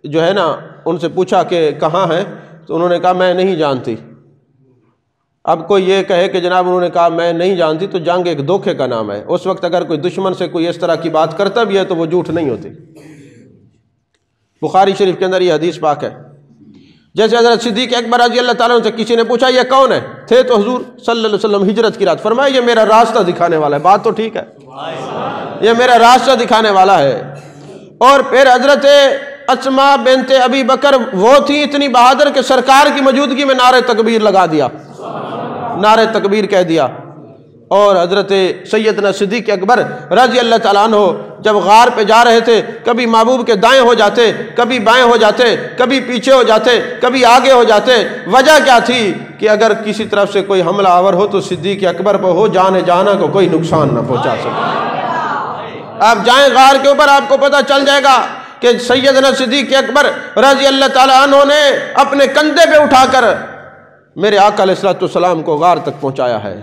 جو ہے نا ان سے پوچھا کہ کہاں ہیں، تو انہوں نے کہا میں نہیں جانتی۔ اب کوئی یہ کہے کہ جناب انہوں نے کہا میں نہیں جانتی، تو جنگ ایک دھوکے کا نام ہے۔ اس وقت اگر کوئی دشمن سے کوئی اس طرح کی بات کرتا بھی ہے تو وہ جھوٹ نہیں ہوتی۔ بخاری شریف کے اندر یہ حدیث پاک ہے۔ جیسے حضرت صدیق اکبر رضی اللہ تعالیٰ عنہ سے کسی نے پوچھا یہ کون ہے، تھے تو حضور صلی اللہ علیہ وسلم ہجرت کی رات، فرمایا یہ میرا راستہ دکھانے والا ہے۔ بات تو ٹھیک ہے، یہ میرا راستہ دکھانے والا ہے۔ اور پھر حضرت اسماء بنت ابی بکر وہ تھی اتنی بہادر کہ سرکار کی موجودگی میں نعرہ تکبیر لگا دیا، نعرہ تکبیر کہہ دیا۔ اور حضرت سیدنا صدیق اکبر رضی اللہ تعالیٰ عنہ جب غار پہ جا رہے تھے، کبھی محبوب کے دائیں ہو جاتے، کبھی بائیں ہو جاتے، کبھی پیچھے ہو جاتے، کبھی آگے ہو جاتے۔ وجہ کیا تھی کہ اگر کسی طرف سے کوئی حملہ آور ہو تو صدیق اکبر پہ ہو، جانے جانا کو کوئی نقصان نہ پہنچا سکے۔ آپ جائیں غار کے اوپر، آپ کو پتہ چل جائے گا کہ سیدنا صدیق اکبر رضی اللہ تعالیٰ عنہ نے اپنے کندھے پہ اٹھا کر میرے آقا علیہ الصلوۃ والسلام کو غار تک پہنچایا ہے۔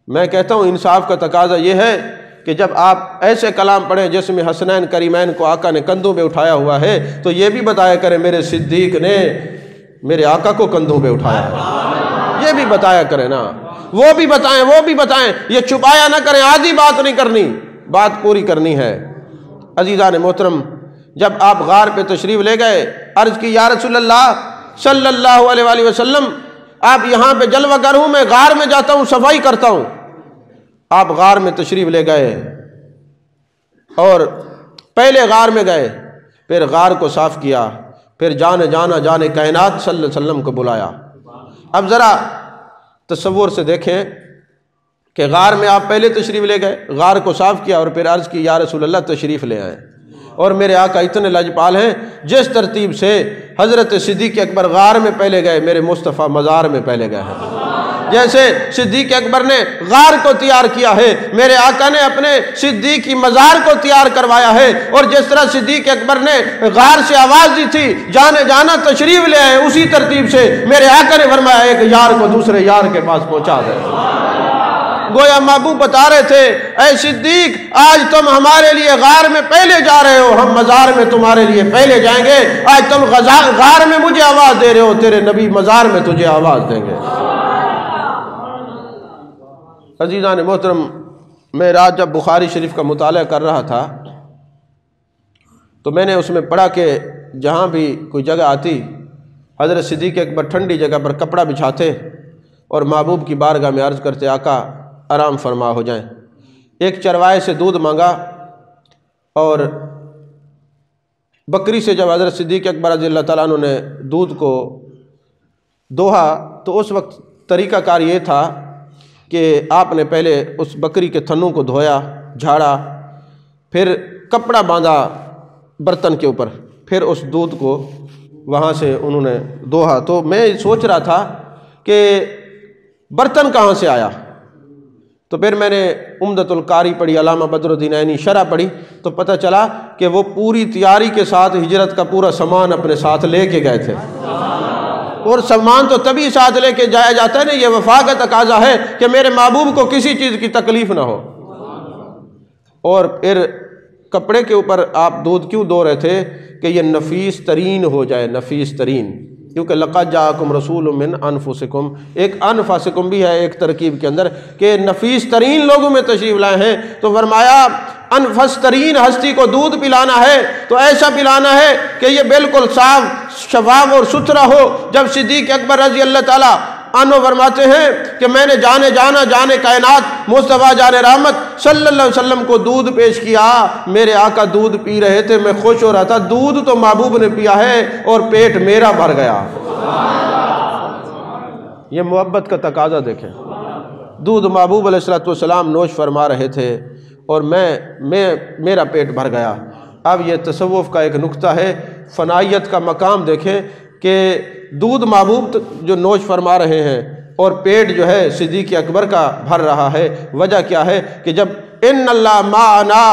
میں کہتا ہوں انصاف کا تقاضا یہ ہے کہ جب آپ ایسے کلام پڑھیں جس میں حسنین کریمین کو آقا نے کندھوں پہ اٹھایا ہوا ہے، تو یہ بھی بتایا کریں میرے صدیق نے میرے آقا کو کندھوں پہ اٹھایا ہے، یہ بھی بتایا کریں نا، وہ بھی بتائیں، یہ چھپایا نہ کریں، آدھی بات نہیں کرنی، بات پوری کرنی ہے۔ عزیزان محترم، جب آپ غار پہ تشریف لے گئے، عرض کی یا رسول اللہ صلی اللہ علیہ وآلہ وسلم آپ یہاں پہ جلوہ گر ہوں، میں غار میں جاتا ہوں صفائی کرتا ہوں۔ آپ غار میں تشریف لے گئے اور پہلے غار میں گئے، پھر غار کو صاف کیا، پھر جانے کائنات صلی اللہ علیہ وسلم کو بلایا۔ اب ذرا تصور سے دیکھیں کہ غار میں آپ پہلے تشریف لے گئے، غار کو صاف کیا اور پھر عرض کی یا رسول اللہ تشریف لے آئے، اور میرے آقا اتنے لجپال ہیں جس ترتیب سے حضرت صدیق اکبر غار میں پہلے گئے، میرے مصطفیٰ مزار میں پہلے گئے ہیں۔ جیسے صدیق اکبر نے غار کو تیار کیا ہے، میرے آقا نے اپنے صدیق کی مزار کو تیار کروایا ہے، اور جس طرح صدیق اکبر نے غار سے آواز دی تھی جانا تشریف لے آئے، اسی ترتیب سے میرے آقا نے فرمایا ایک یار کو دوسرے یار کے پاس پہنچا دے۔ گویا محبوب بتا رہے تھے اے صدیق آج تم ہمارے لیے غار میں پہلے جا رہے ہو، ہم مزار میں تمہارے لیے پہلے جائیں گے۔ آج تم غار میں مجھے آواز دے رہے ہو، تیرے نبی مزار میں تجھے آواز دیں گے۔ عزیزان محترم، میں رات جب بخاری شریف کا مطالعہ کر رہا تھا تو میں نے اس میں پڑھا کہ جہاں بھی کوئی جگہ آتی حضرت صدیق اکبر ٹھنڈی جگہ پر کپڑا بچھاتے اور محبوب کی بارگاہ میں عرض کرتے آقا آرام فرما ہو جائیں۔ ایک چروائے سے دودھ مانگا اور بکری سے جب حضرت صدیق اکبر رضی اللہ تعالیٰ عنہ نے دودھ کو دوہا تو اس وقت طریقہ کار یہ تھا کہ آپ نے پہلے اس بکری کے تھنوں کو دھویا، جھاڑا، پھر کپڑا باندھا برتن کے اوپر، پھر اس دودھ کو وہاں سے انہوں نے دوہا۔ تو میں سوچ رہا تھا کہ برتن کہاں سے آیا، تو پھر میں نے عمدۃ القاری پڑھی، علامہ بدر الدین عینی شرح پڑھی، تو پتہ چلا کہ وہ پوری تیاری کے ساتھ ہجرت کا پورا سامان اپنے ساتھ لے کے گئے تھے، اور سامان تو تبھی ساتھ لے کے جایا جاتا ہے نا، یہ وفا کا تقاضا ہے کہ میرے محبوب کو کسی چیز کی تکلیف نہ ہو۔ اور پھر کپڑے کے اوپر آپ دودھ کیوں دو رہے تھے کہ یہ نفیس ترین ہو جائے، نفیس ترین، کیونکہ لقد جاءکم رسول من انفسکم، ایک انفسکم بھی ہے ایک ترکیب کے اندر کہ نفیس ترین لوگوں میں تشریف لائے ہیں، تو فرمایا انفس ترین ہستی کو دودھ پلانا ہے تو ایسا پلانا ہے کہ یہ بالکل صاف شفاف اور ستھرا ہو۔ جب صدیق اکبر رضی اللہ تعالیٰ عنہ فرماتے ہیں کہ میں نے جانے کائنات مصطفیٰ جان رحمت صلی اللہ علیہ وسلم کو دودھ پیش کیا، میرے آقا دودھ پی رہے تھے، میں خوش ہو رہا تھا، دودھ تو محبوب نے پیا ہے اور پیٹ میرا بھر گیا۔ یہ محبت کا تقاضا دیکھیں، دودھ محبوب علیہ السلام نوش فرما رہے تھے اور میرا پیٹ بھر گیا۔ اب یہ تصوف کا ایک نقطہ ہے، فنائیت کا مقام دیکھیں کہ دودھ محبوب جو نوش فرما رہے ہیں اور پیٹ جو ہے صدیق اکبر کا بھر رہا ہے۔ وجہ کیا ہے کہ جب ان اللہ معنا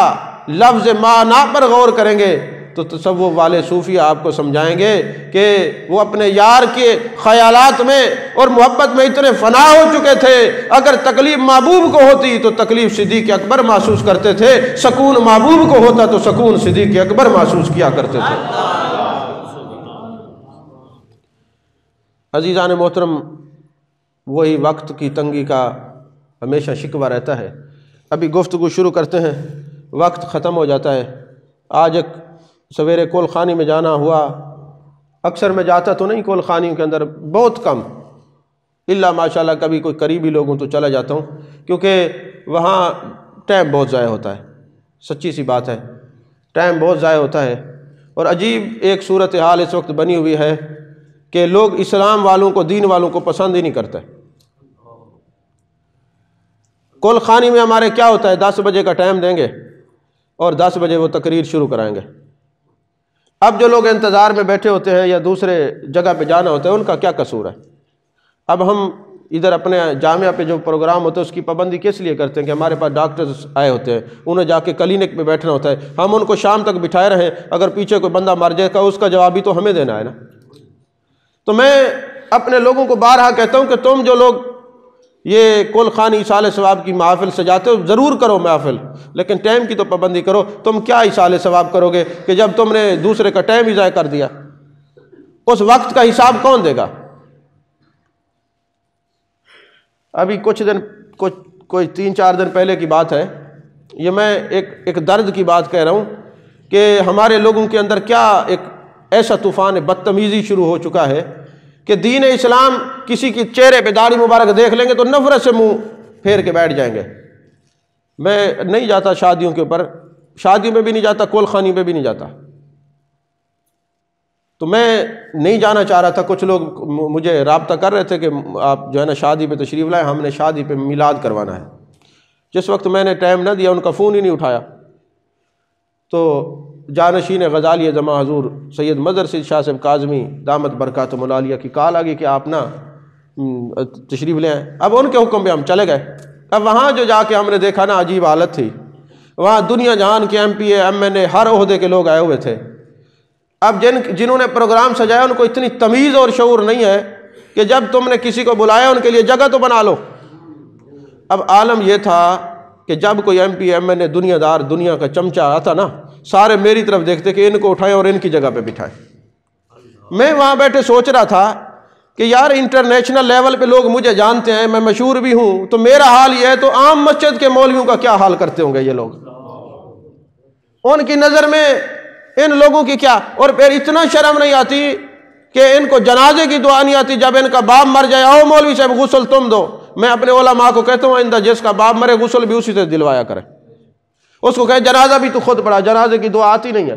لفظ معنا پر غور کریں گے تو تصوف والے صوفی آپ کو سمجھائیں گے کہ وہ اپنے یار کے خیالات میں اور محبت میں اتنے فنا ہو چکے تھے، اگر تکلیف محبوب کو ہوتی تو تکلیف صدیق اکبر محسوس کرتے تھے، سکون محبوب کو ہوتا تو سکون صدیق اکبر محسوس کیا کرتے تھے۔ عزیزان محترم، وہی وقت کی تنگی کا ہمیشہ شکوہ رہتا ہے۔ ابھی گفتگو شروع کرتے ہیں، وقت ختم ہو جاتا ہے۔ آج ایک سویرے کول خانی میں جانا ہوا، اکثر میں جاتا تو نہیں کول خانیوں کے اندر، بہت کم، الا ماشاءاللہ کبھی کوئی قریبی لوگ ہوں تو چلا جاتا ہوں، کیونکہ وہاں ٹائم بہت ضائع ہوتا ہے، سچی سی بات ہے، ٹائم بہت ضائع ہوتا ہے۔ اور عجیب ایک صورتحال اس وقت بنی ہوئی ہے کہ لوگ اسلام والوں کو، دین والوں کو پسند ہی نہیں کرتے۔ کول خانی میں ہمارے کیا ہوتا ہے، 10 بجے کا ٹائم دیں گے اور 10 بجے وہ تقریر شروع کرائیں گے۔ اب جو لوگ انتظار میں بیٹھے ہوتے ہیں یا دوسرے جگہ پہ جانا ہوتا ہے، ان کا کیا قصور ہے؟ اب ہم ادھر اپنے جامعہ پہ جو پروگرام ہوتا ہے اس کی پابندی کس لیے کرتے ہیں کہ ہمارے پاس ڈاکٹرز آئے ہوتے ہیں، انہیں جا کے کلینک پہ بیٹھنا ہوتا ہے، ہم ان کو شام تک بٹھائے رہیں، اگر پیچھے کوئی بندہ مر جائے گا اس کا جواب بھی تو ہمیں دینا ہے نا۔ تو میں اپنے لوگوں کو بارہا کہتا ہوں کہ تم جو لوگ یہ کول خانی ایصال ثواب کی محافل سجاتے ہو، ضرور کرو محافل، لیکن ٹائم کی تو پابندی کرو۔ تم کیا ایصال ثواب کرو گے کہ جب تم نے دوسرے کا ٹائم ہی ضائع کر دیا؟ اس وقت کا حساب کون دے گا؟ ابھی کوئی 3-4 دن پہلے کی بات ہے، یہ میں ایک درد کی بات کہہ رہا ہوں کہ ہمارے لوگوں کے اندر کیا ایک ایسا طوفان بدتمیزی شروع ہو چکا ہے کہ دین اسلام کسی کی چہرے پہ داڑھی مبارک دیکھ لیں گے تو نفرت سے منہ پھیر کے بیٹھ جائیں گے۔ میں نہیں جاتا شادیوں کے اوپر، شادیوں میں بھی نہیں جاتا، کول خانی میں بھی نہیں جاتا، تو میں نہیں جانا چاہ رہا تھا۔ کچھ لوگ مجھے رابطہ کر رہے تھے کہ آپ جو ہے نا شادی پہ تشریف لائیں، ہم نے شادی پہ میلاد کروانا ہے۔ جس وقت میں نے ٹائم نہ دیا، ان کا فون ہی نہیں اٹھایا، تو جانشین غزالی زماں حضور سید مظہر سید شاہ صاحب کاظمی دامت برکاتہم العالیہ کی کال آ گئی کہ آپ نا تشریف لے آئیں۔ اب ان کے حکم پہ ہم چلے گئے۔ اب وہاں جو جا کے ہم نے دیکھا نا، عجیب حالت تھی۔ وہاں دنیا جہان کے MP MNA ہر عہدے کے لوگ آئے ہوئے تھے۔ اب جنہوں نے پروگرام سجایا ان کو اتنی تمیز اور شعور نہیں ہے کہ جب تم نے کسی کو بلایا ان کے لیے جگہ تو بنا لو۔ اب عالم یہ تھا کہ جب کوئی MP MNA دنیا دار، دنیا کا چمچہ آتا نا، سارے میری طرف دیکھتے کہ ان کو اٹھائیں اور ان کی جگہ پہ بٹھائیں۔ میں وہاں بیٹھے سوچ رہا تھا کہ یار انٹرنیشنل لیول پہ لوگ مجھے جانتے ہیں، میں مشہور بھی ہوں، تو میرا حال یہ ہے تو عام مسجد کے مولویوں کا کیا حال کرتے ہوں گے یہ لوگ؟ ان کی نظر میں ان لوگوں کی کیا، اور پھر اتنا شرم نہیں آتی کہ ان کو جنازے کی دعا نہیں آتی جب ان کا باپ مر جائے، آؤ مولوی صاحب غسل تم دو۔ میں اپنے علماء کو کہتا ہوں آئندہ جس کا باپ مرے غسل بھی اسی سے دلوایا کرے، اس کو کہے جنازہ بھی تو خود پڑھا، جنازے کی دعا آتی نہیں ہے۔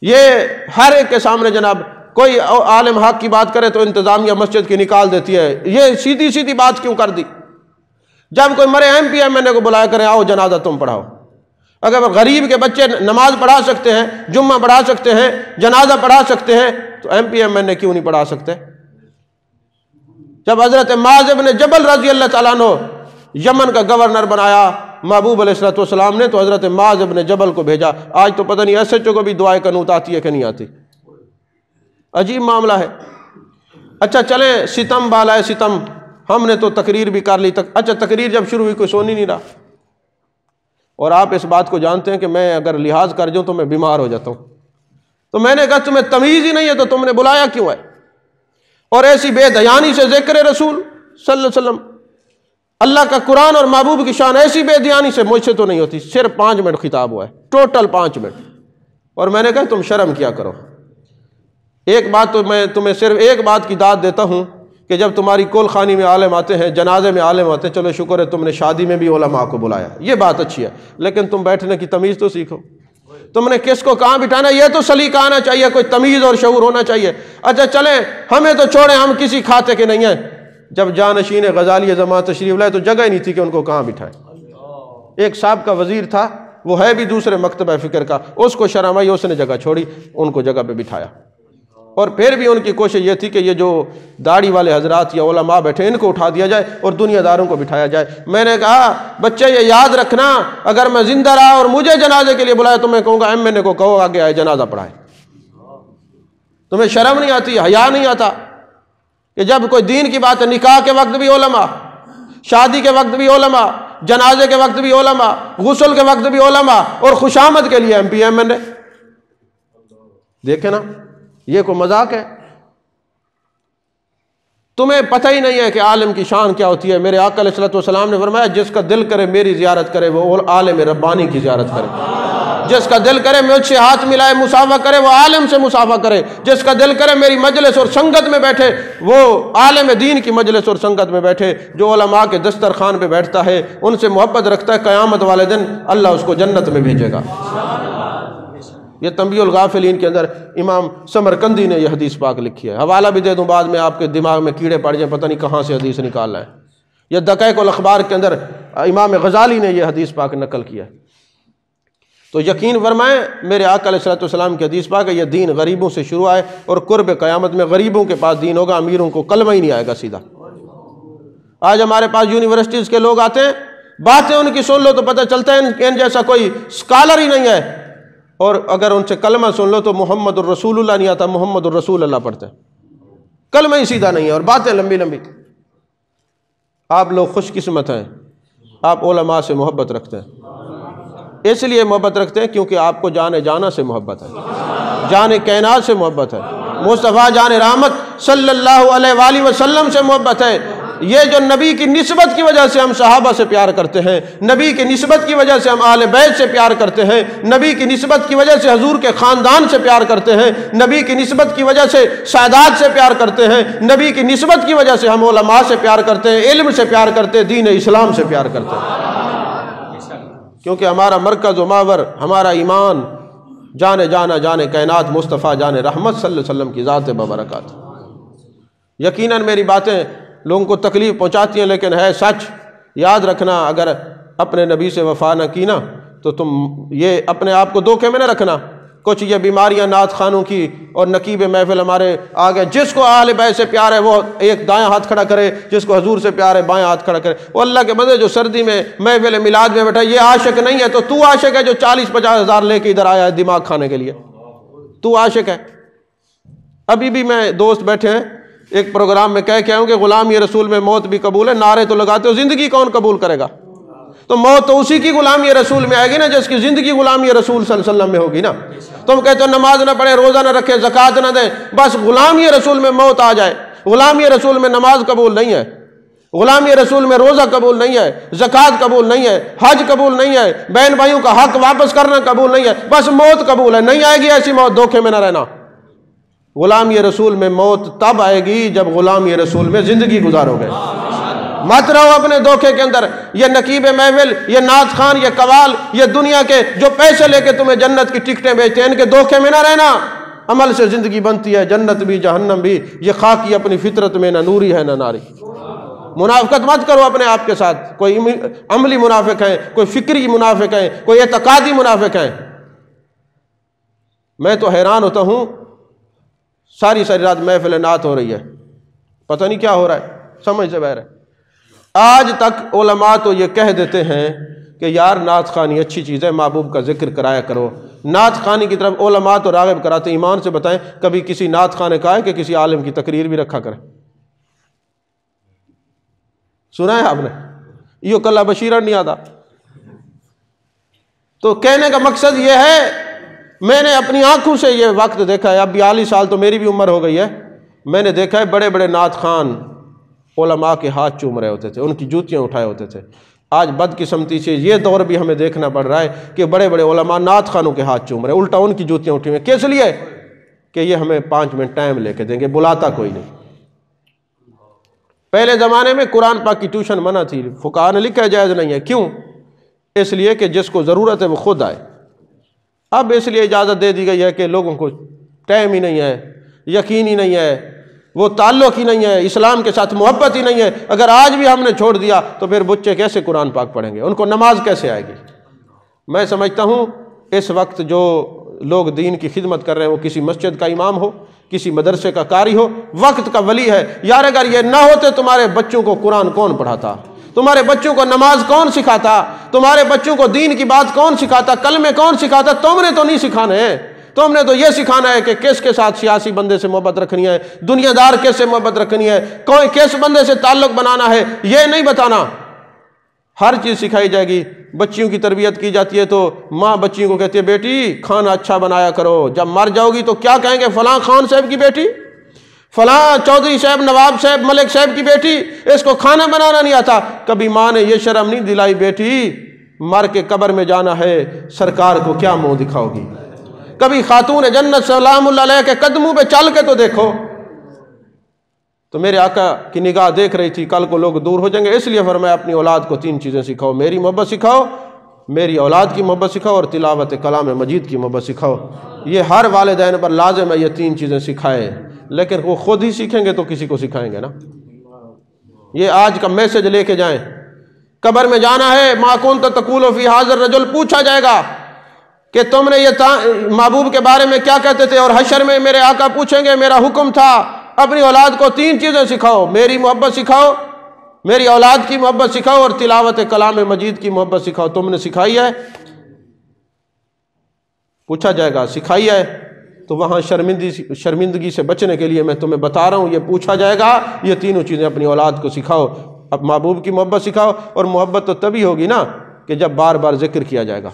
یہ ہر ایک کے سامنے جناب کوئی عالم حق کی بات کرے تو انتظامیہ مسجد کی نکال دیتی ہے، یہ سیدھی سیدھی بات کیوں کر دی؟ جب کوئی مرے MP MNA کو بلایا کرے، آؤ جنازہ تم پڑھاؤ۔ اگر غریب کے بچے نماز پڑھا سکتے ہیں، جمعہ پڑھا سکتے ہیں، جنازہ پڑھا سکتے ہیں، تو MP MNA کیوں نہیں پڑھا سکتے؟ جب حضرت معاذ بن جبل رضی اللہ تعالیٰ عنہ یمن کا گورنر بنایا محبوب علیہ السلام نے، تو حضرت معاذ بن جبل کو بھیجا۔ آج تو پتہ نہیں SHO کو بھی دعائے قنوت آتی ہے کہ نہیں آتی، عجیب معاملہ ہے۔ اچھا چلیں، ستم بالا ہے ستم، ہم نے تو تقریر بھی کر لی تک۔ اچھا تقریر جب شروع ہوئی کوئی سون ہی نہیں رہا، اور آپ اس بات کو جانتے ہیں کہ میں اگر لحاظ کر جاؤں تو میں بیمار ہو جاتا ہوں۔ تو میں نے کہا تمہیں تمیز ہی نہیں ہے تو تم نے بلایا کیوں ہے؟ اور ایسی بے دیانی سے ذکر رسول صلی اللہ علیہ وسلم، اللہ کا قرآن اور محبوب کی شان ایسی بے دیانی سے مجھ سے تو نہیں ہوتی۔ صرف 5 منٹ خطاب ہوا ہے، ٹوٹل 5 منٹ، اور میں نے کہا تم شرم کیا کرو۔ ایک بات تو میں تمہیں صرف ایک بات کی داد دیتا ہوں کہ جب تمہاری کول خانی میں عالم آتے ہیں، جنازے میں عالم آتے ہیں، چلو شکر ہے تم نے شادی میں بھی علماء کو بلایا، یہ بات اچھی ہے، لیکن تم بیٹھنے کی تمیز تو سیکھو۔ تم نے کس کو کہاں بٹھانا یہ تو سلیقہ آنا چاہیے، کوئی تمیز اور شعور ہونا چاہیے۔ اچھا چلیں، ہمیں تو چھوڑیں، ہم کسی کھاتے کے نہیں ہیں۔ جب جانشین غزالی زماں تشریف لائے تو جگہ ہی نہیں تھی کہ ان کو کہاں بٹھائے۔ ایک صاحب کا وزیر تھا، وہ ہے بھی دوسرے مکتبہ فکر کا، اس کو شرم آئی، اس نے جگہ چھوڑی، ان کو جگہ پہ بٹھایا۔ اور پھر بھی ان کی کوشش یہ تھی کہ یہ جو داڑھی والے حضرات یا علماء بیٹھے ان کو اٹھا دیا جائے اور دنیا داروں کو بٹھایا جائے۔ میں نے کہا بچے یہ یاد رکھنا، اگر میں زندہ رہا اور مجھے جنازے کے لیے بلایا تو میں کہوں گا MNA کو کہو آگے آئے جنازہ پڑھائے۔ تمہیں شرم نہیں آتی، حیا نہیں آتا کہ جب کوئی دین کی بات ہے، نکاح کے وقت بھی علماء، شادی کے وقت بھی علماء، جنازے کے وقت بھی علماء، غسل کے وقت بھی علماء، اور خوشامد کے لیے MP MNA؟ دیکھیں نا، یہ کوئی مذاق ہے؟ تمہیں پتہ ہی نہیں ہے کہ عالم کی شان کیا ہوتی ہے۔ میرے آقا علیہ الصلوۃ والسلام نے فرمایا جس کا دل کرے میری زیارت کرے وہ عالم ربانی کی زیارت کرے، جس کا دل کرے مجھ سے ہاتھ ملائے مصافحہ کرے وہ عالم سے مصافحہ کرے، جس کا دل کرے میری مجلس اور سنگت میں بیٹھے وہ عالم دین کی مجلس اور سنگت میں بیٹھے۔ جو علماء کے دسترخوان پہ بیٹھتا ہے، ان سے محبت رکھتا ہے، قیامت والے دن اللہ اس کو جنت میں بھیجے گا۔ یہ تنبیہ الغافلین کے اندر امام سمرقندی نے یہ حدیث پاک لکھی ہے، حوالہ بھی دے دوں بعد میں، آپ کے دماغ میں کیڑے پڑ جائیں، پتہ نہیں کہاں سے حدیث نکالا ہے۔ یہ دقائق الاخبار کے اندر امام غزالی نے یہ حدیث پاک نقل کیا ہے۔ تو یقین فرمائیں میرے آقا علیہ الصلوۃ والسلام کی حدیث پاک ہے، یہ دین غریبوں سے شروع آئے اور قرب قیامت میں غریبوں کے پاس دین ہوگا، امیروں کو کلمہ ہی نہیں آئے گا سیدھا۔ آج ہمارے پاس یونیورسٹیز کے لوگ آتے ہیں، باتیں ان کی سن لو تو پتہ چلتا ہے ان جیسا کوئی اسکالر ہی نہیں ہے، اور اگر ان سے کلمہ سن لو تو محمد الرسول اللہ نہیں آتا، محمد الرسول اللہ پڑھتے ہیں، کلمہ ہی سیدھا نہیں ہے اور باتیں لمبی لمبی۔ آپ لوگ خوش قسمت ہیں، آپ علماء سے محبت رکھتے ہیں، اس لیے محبت رکھتے ہیں کیونکہ آپ کو جان جانا سے محبت ہے، جان کائنات سے محبت ہے، مصطفیٰ جان رحمت صلی اللہ علیہ وآلہ وسلم سے محبت ہے۔ یہ جو نبی کی نسبت کی وجہ سے ہم صحابہ سے پیار کرتے ہیں، نبی کی نسبت کی وجہ سے ہم اہل بیت سے پیار کرتے ہیں، نبی کی نسبت کی وجہ سے حضور کے خاندان سے پیار کرتے ہیں، نبی کی نسبت کی وجہ سے سادات سے پیار کرتے ہیں، نبی کی نسبت کی وجہ سے ہم علماء سے پیار کرتے ہیں، علم سے پیار کرتے ہیں، دین اسلام سے پیار کرتے ہیں، کیونکہ ہمارا مرکز و محور، ہمارا ایمان جان کائنات مصطفیٰ جان رحمت صلی اللہ علیہ وسلم کی ذات ببرکات۔ یقیناً میری باتیں لوگوں کو تکلیف پہنچاتی ہیں لیکن ہے سچ۔ یاد رکھنا اگر اپنے نبی سے وفا نہ کی نا تو تم یہ اپنے آپ کو دھوکے میں نہ رکھنا۔ کچھ یہ بیماریاں نعت خانوں کی اور نقیب محفل ہمارے آگے، جس کو اہل بیت سے پیار ہے وہ ایک دائیں ہاتھ کھڑا کرے، جس کو حضور سے پیار ہے بائیں ہاتھ کھڑا کرے۔ وہ اللہ کے بندے جو سردی میں محفل میلاد میں بیٹھا یہ عاشق نہیں ہے، تو عاشق ہے جو 40-50 ہزار لے کے ادھر آیا ہے دماغ کھانے کے لیے، تو عاشق ہے۔ ابھی بھی میں دوست بیٹھے ہیں ایک پروگرام میں کہہ کے آؤں کہ غلامی رسول میں موت بھی قبول ہے، نعرے تو لگاتے ہو، زندگی کون قبول کرے گا؟ تو موت تو اسی کی غلامی رسول میں آئے گی نا جس کی زندگی غلامی رسول صلی اللہ علیہ وسلم میں ہوگی نا۔ تم کہتے ہو نماز نہ پڑھیں، روزہ نہ رکھیں، زکوٰۃ نہ دیں، بس غلامی رسول میں موت آ جائے۔ غلامی رسول میں نماز قبول نہیں ہے، غلامی رسول میں روزہ قبول نہیں ہے، زکوٰۃ قبول نہیں ہے، حج قبول نہیں ہے، بہن بھائیوں کا حق واپس کرنا قبول نہیں ہے، بس موت قبول ہے۔ نہیں آئے گی ایسی موت، دھوکے میں نہ رہنا۔ غلامی رسول میں موت تب آئے گی جب غلامی رسول میں زندگی گزارو گے۔ مت رہو اپنے دھوکے کے اندر۔ یہ نقیب محفل، یہ نعت خان، یہ قوال، یہ دنیا کے جو پیسے لے کے تمہیں جنت کی ٹکٹیں بیچتے ہیں، ان کے دھوکے میں نہ رہنا۔ عمل سے زندگی بنتی ہے، جنت بھی جہنم بھی۔ یہ خاکی اپنی فطرت میں نہ نوری ہے نہ ناری۔ منافقت مت کرو اپنے آپ کے ساتھ۔ کوئی عملی منافق ہیں، کوئی فکری منافق ہیں، کوئی اعتقادی منافق ہیں۔ میں تو حیران ہوتا ہوں، ساری رات محفل نعت ہو رہی ہے، پتہ نہیں کیا ہو رہا ہے، سمجھ سے باہر ہے۔ آج تک علماء تو یہ کہہ دیتے ہیں کہ یار نعت خوانی اچھی چیز ہے، محبوب کا ذکر کرایا کرو۔ نعت خوانی کی طرف علماء تو راغب کراتے، ایمان سے بتائیں کبھی کسی نعت خواہ نے کہا ہے کہ کسی عالم کی تقریر بھی رکھا کرے؟ سنا ہے آپ نے؟ یہ کلہ بشیرہ نہیں آتا۔ تو کہنے کا مقصد یہ ہے، میں نے اپنی آنکھوں سے یہ وقت دیکھا ہے، اب 42 سال تو میری بھی عمر ہو گئی ہے، میں نے دیکھا ہے بڑے بڑے نعت خوان علماء کے ہاتھ چوم رہے ہوتے تھے، ان کی جوتیاں اٹھائے ہوتے تھے۔ آج بدقسمتی سے یہ دور بھی ہمیں دیکھنا پڑ رہا ہے کہ بڑے بڑے علماء نعت خوانوں کے ہاتھ چوم رہے ہیں، الٹا ان کی جوتیاں اٹھی ہوئی ہیں۔ کس لیے؟ کہ یہ ہمیں 5 منٹ ٹائم لے کے دیں گے، بلاتا کوئی نہیں۔ پہلے زمانے میں قرآن پاک کی ٹیوشن منع تھی، فقہاء نے لکھا ہے جائز نہیں ہے۔ کیوں؟ اس لیے کہ جس کو ضرورت ہے وہ خود آئے۔ اب اس لیے اجازت دے دی گئی ہے کہ لوگوں کو ٹائم ہی نہیں ہے، یقین ہی نہیں ہے، وہ تعلق ہی نہیں ہے، اسلام کے ساتھ محبت ہی نہیں ہے۔ اگر آج بھی ہم نے چھوڑ دیا تو پھر بچے کیسے قرآن پاک پڑھیں گے؟ ان کو نماز کیسے آئے گی؟ میں سمجھتا ہوں اس وقت جو لوگ دین کی خدمت کر رہے ہیں، وہ کسی مسجد کا امام ہو کسی مدرسے کا قاری ہو، وقت کا ولی ہے، یار اگر یہ نہ ہوتے تمہارے بچوں کو قرآن کون پڑھاتا، تمہارے بچوں کو نماز کون سکھاتا، تمہارے بچوں کو دین کی بات کون سکھاتا، کلمے کون سکھاتا؟ تم نے تو نہیں سکھانے ہیں، تم نے تو یہ سکھانا ہے کہ کس کے ساتھ سیاسی بندے سے محبت رکھنی ہے، دنیا دار کس سے محبت رکھنی ہے، کوئی کس بندے سے تعلق بنانا ہے، یہ نہیں بتانا۔ ہر چیز سکھائی جائے گی۔ بچیوں کی تربیت کی جاتی ہے تو ماں بچیوں کو کہتی ہے بیٹی کھانا اچھا بنایا کرو، جب مر جاؤ گی تو کیا کہیں گے؟ فلاں خان صاحب کی بیٹی، فلاں چودھری صاحب، نواب صاحب، ملک صاحب کی بیٹی، اس کو کھانا بنانا نہیں آتا۔ کبھی ماں نے یہ شرم نہیں دلائی بیٹی مر کے قبر میں جانا ہے، سرکار کو کیا منہ دکھاؤ گی؟ کبھی خاتون جنت سلام اللہ علیہ کے قدموں پہ چل کے تو دیکھو۔ تو میرے آقا کی نگاہ دیکھ رہی تھی کل کو لوگ دور ہو جائیں گے، اس لیے فرمایا اپنی اولاد کو 3 چیزیں سکھاؤ، میری محبت سکھاؤ، میری اولاد کی محبت سکھاؤ، اور تلاوت کلام مجید کی محبت سکھاؤ۔ یہ ہر والدین پر لازم ہے یہ 3 چیزیں سکھائے، لیکن وہ خود ہی سیکھیں گے تو کسی کو سکھائیں گے نا۔ یہ آج کا میسج لے کے جائیں۔ قبر میں جانا ہے، ما کنت تقول فی ھذا الرجل، پوچھا جائے گا کہ تم نے یہ محبوب کے بارے میں کیا کہتے تھے، اور حشر میں میرے آقا پوچھیں گے میرا حکم تھا اپنی اولاد کو 3 چیزیں سکھاؤ، میری محبت سکھاؤ، میری اولاد کی محبت سکھاؤ، اور تلاوت کلام مجید کی محبت سکھاؤ۔ تم نے سکھائی ہے؟ پوچھا جائے گا سکھائی ہے؟ تو وہاں شرمندگی سے بچنے کے لیے میں تمہیں بتا رہا ہوں، یہ پوچھا جائے گا، یہ 3 چیزیں اپنی اولاد کو سکھاؤ۔ اب محبوب کی محبت سکھاؤ، اور محبت تو تبھی ہوگی نا کہ جب بار بار ذکر کیا جائے گا۔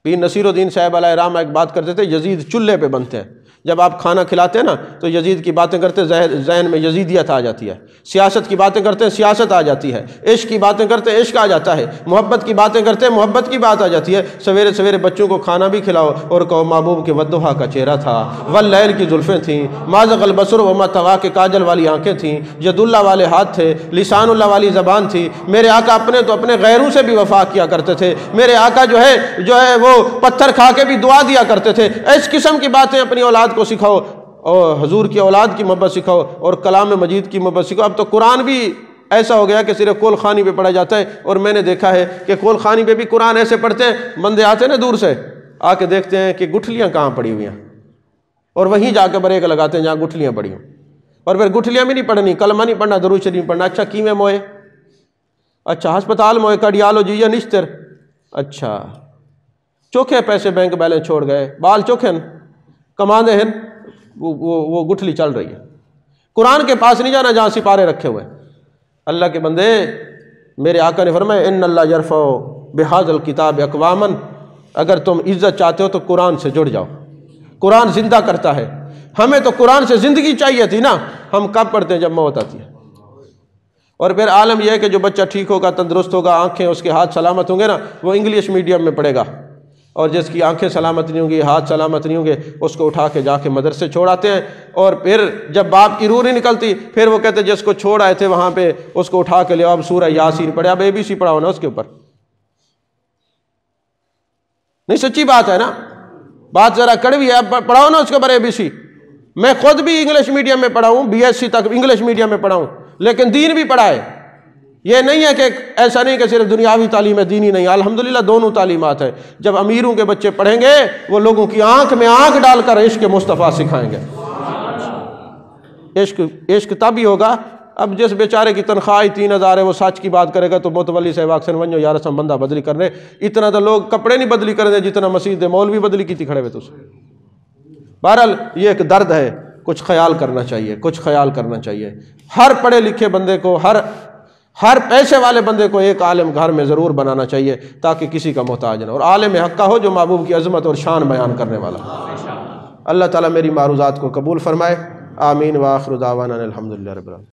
پیر نصیر الدین صاحب علیہ رحمہ ایک بات کرتے تھے، یزید چولہے پہ بنتے ہیں۔ جب آپ کھانا کھلاتے ہیں نا تو یزید کی باتیں کرتے ذہن میں یزیدیت آ جاتی ہے، سیاست کی باتیں کرتے ہیں سیاست آ جاتی ہے، عشق کی باتیں کرتے ہیں عشق آ جاتا ہے، محبت کی باتیں کرتے ہیں محبت کی بات آ جاتی ہے۔ سویرے سویرے بچوں کو کھانا بھی کھلاؤ اور کہو محبوب کے والضحیٰ کا چہرہ تھا، واللیل کی زلفیں تھیں، ما زغ البصر وما طغیٰ کے کاجل والی آنکھیں تھیں، ید اللہ والے ہاتھ تھے، لسان اللہ والی زبان تھی۔ میرے آقا اپنے تو اپنے غیروں سے بھی وفا کیا کرتے تھے، میرے آقا جو ہے وہ پتھر کھا کے بھی دعا دیا کرتے تھے۔ اس قسم کی باتیں اپنی اولاد کو سکھاؤ، اور حضور کی اولاد کی محبت سکھاؤ، اور کلام مجید کی محبت سکھاؤ۔ اب تو قرآن بھی ایسا ہو گیا کہ صرف کول خانی پہ پڑھا جاتا ہے، اور میں نے دیکھا ہے کہ کول خانی پہ بھی قرآن ایسے پڑھتے ہیں، بندے آتے ہیں نا دور سے آ کے دیکھتے ہیں کہ گٹھلیاں کہاں پڑی ہوئی ہیں، اور وہیں جا کے بریک لگاتے ہیں جہاں گٹھلیاں پڑی ہوں، اور پھر گٹھلیاں بھی نہیں پڑھنی، کلمہ نہیں پڑھنا، درود شریف پڑھنا۔ اچھا کیویں موئے؟ اچھا ہسپتال موئے کڈیالوجی یا نشتر؟ اچھا چوکھے پیسے بینک بیلنس چھوڑ گئے، بال چوکھے کماندے ہیں، وہ گٹھلی چل رہی ہے۔ قرآن کے پاس نہیں جانا جہاں سپارے رکھے ہوئے۔ اللہ کے بندے، میرے آقا نے فرمایا ان اللہ یرفع بہذا الکتاب اقواما، اگر تم عزت چاہتے ہو تو قرآن سے جڑ جاؤ، قرآن زندہ کرتا ہے۔ ہمیں تو قرآن سے زندگی چاہیے تھی نا، ہم کب پڑھتے ہیں؟ جب موت آتی ہے۔ اور پھر عالم یہ ہے کہ جو بچہ ٹھیک ہوگا، تندرست ہوگا، آنکھیں اس کے ہاتھ سلامت ہوں گے نا، وہ انگلش میڈیم میں پڑھے گا، اور جس کی آنکھیں سلامت نہیں ہوں گی، ہاتھ سلامت نہیں ہوں گے، اس کو اٹھا کے جا کے مدرسے چھوڑاتے ہیں، اور پھر جب باپ کی روح نہیں نکلتی پھر وہ کہتے ہیں جس کو چھوڑ آئے تھے وہاں پہ اس کو اٹھا کے لے، اب سورہ یاسین پڑھے، اب ABC پڑھاؤ نا اس کے اوپر۔ نہیں سچی بات ہے نا، بات ذرا کڑوی ہے، اب پڑھاؤ نا اس کے اوپر ABC۔ میں خود بھی انگلش میڈیم میں پڑھا ہوں، BSc تک انگلش میڈیم میں پڑھا ہوں، لیکن دین بھی پڑھائے۔ یہ نہیں ہے کہ ایسا نہیں کہ صرف دنیاوی تعلیم ہے، دینی نہیں، الحمدللہ دونوں تعلیمات ہیں۔ جب امیروں کے بچے پڑھیں گے وہ لوگوں کی آنکھ میں آنکھ ڈال کر عشق مصطفیٰ سکھائیں گے۔ عشق تب ہی ہوگا۔ اب جس بیچارے کی تنخواہ 3000 ہے وہ سچ کی بات کرے گا تو متولی صاحب آکسن ونجو یار سم بندہ بدلی کرنے، اتنا تو لوگ کپڑے نہیں بدلی کرنے جتنا مسجد مولوی بدلی کی تھی کھڑے ہوئے تو۔ بہرحال یہ ایک درد ہے، کچھ خیال کرنا چاہیے، کچھ خیال کرنا چاہیے۔ ہر پڑھے لکھے بندے کو، ہر پیسے والے بندے کو ایک عالم گھر میں ضرور بنانا چاہیے تاکہ کسی کا محتاج نہ، اور عالم حقہ ہو جو محبوب کی عظمت اور شان بیان کرنے والا۔ اللہ تعالیٰ میری معروضات کو قبول فرمائے، آمین، وآخر دعوانا الحمدللہ رب العالمین۔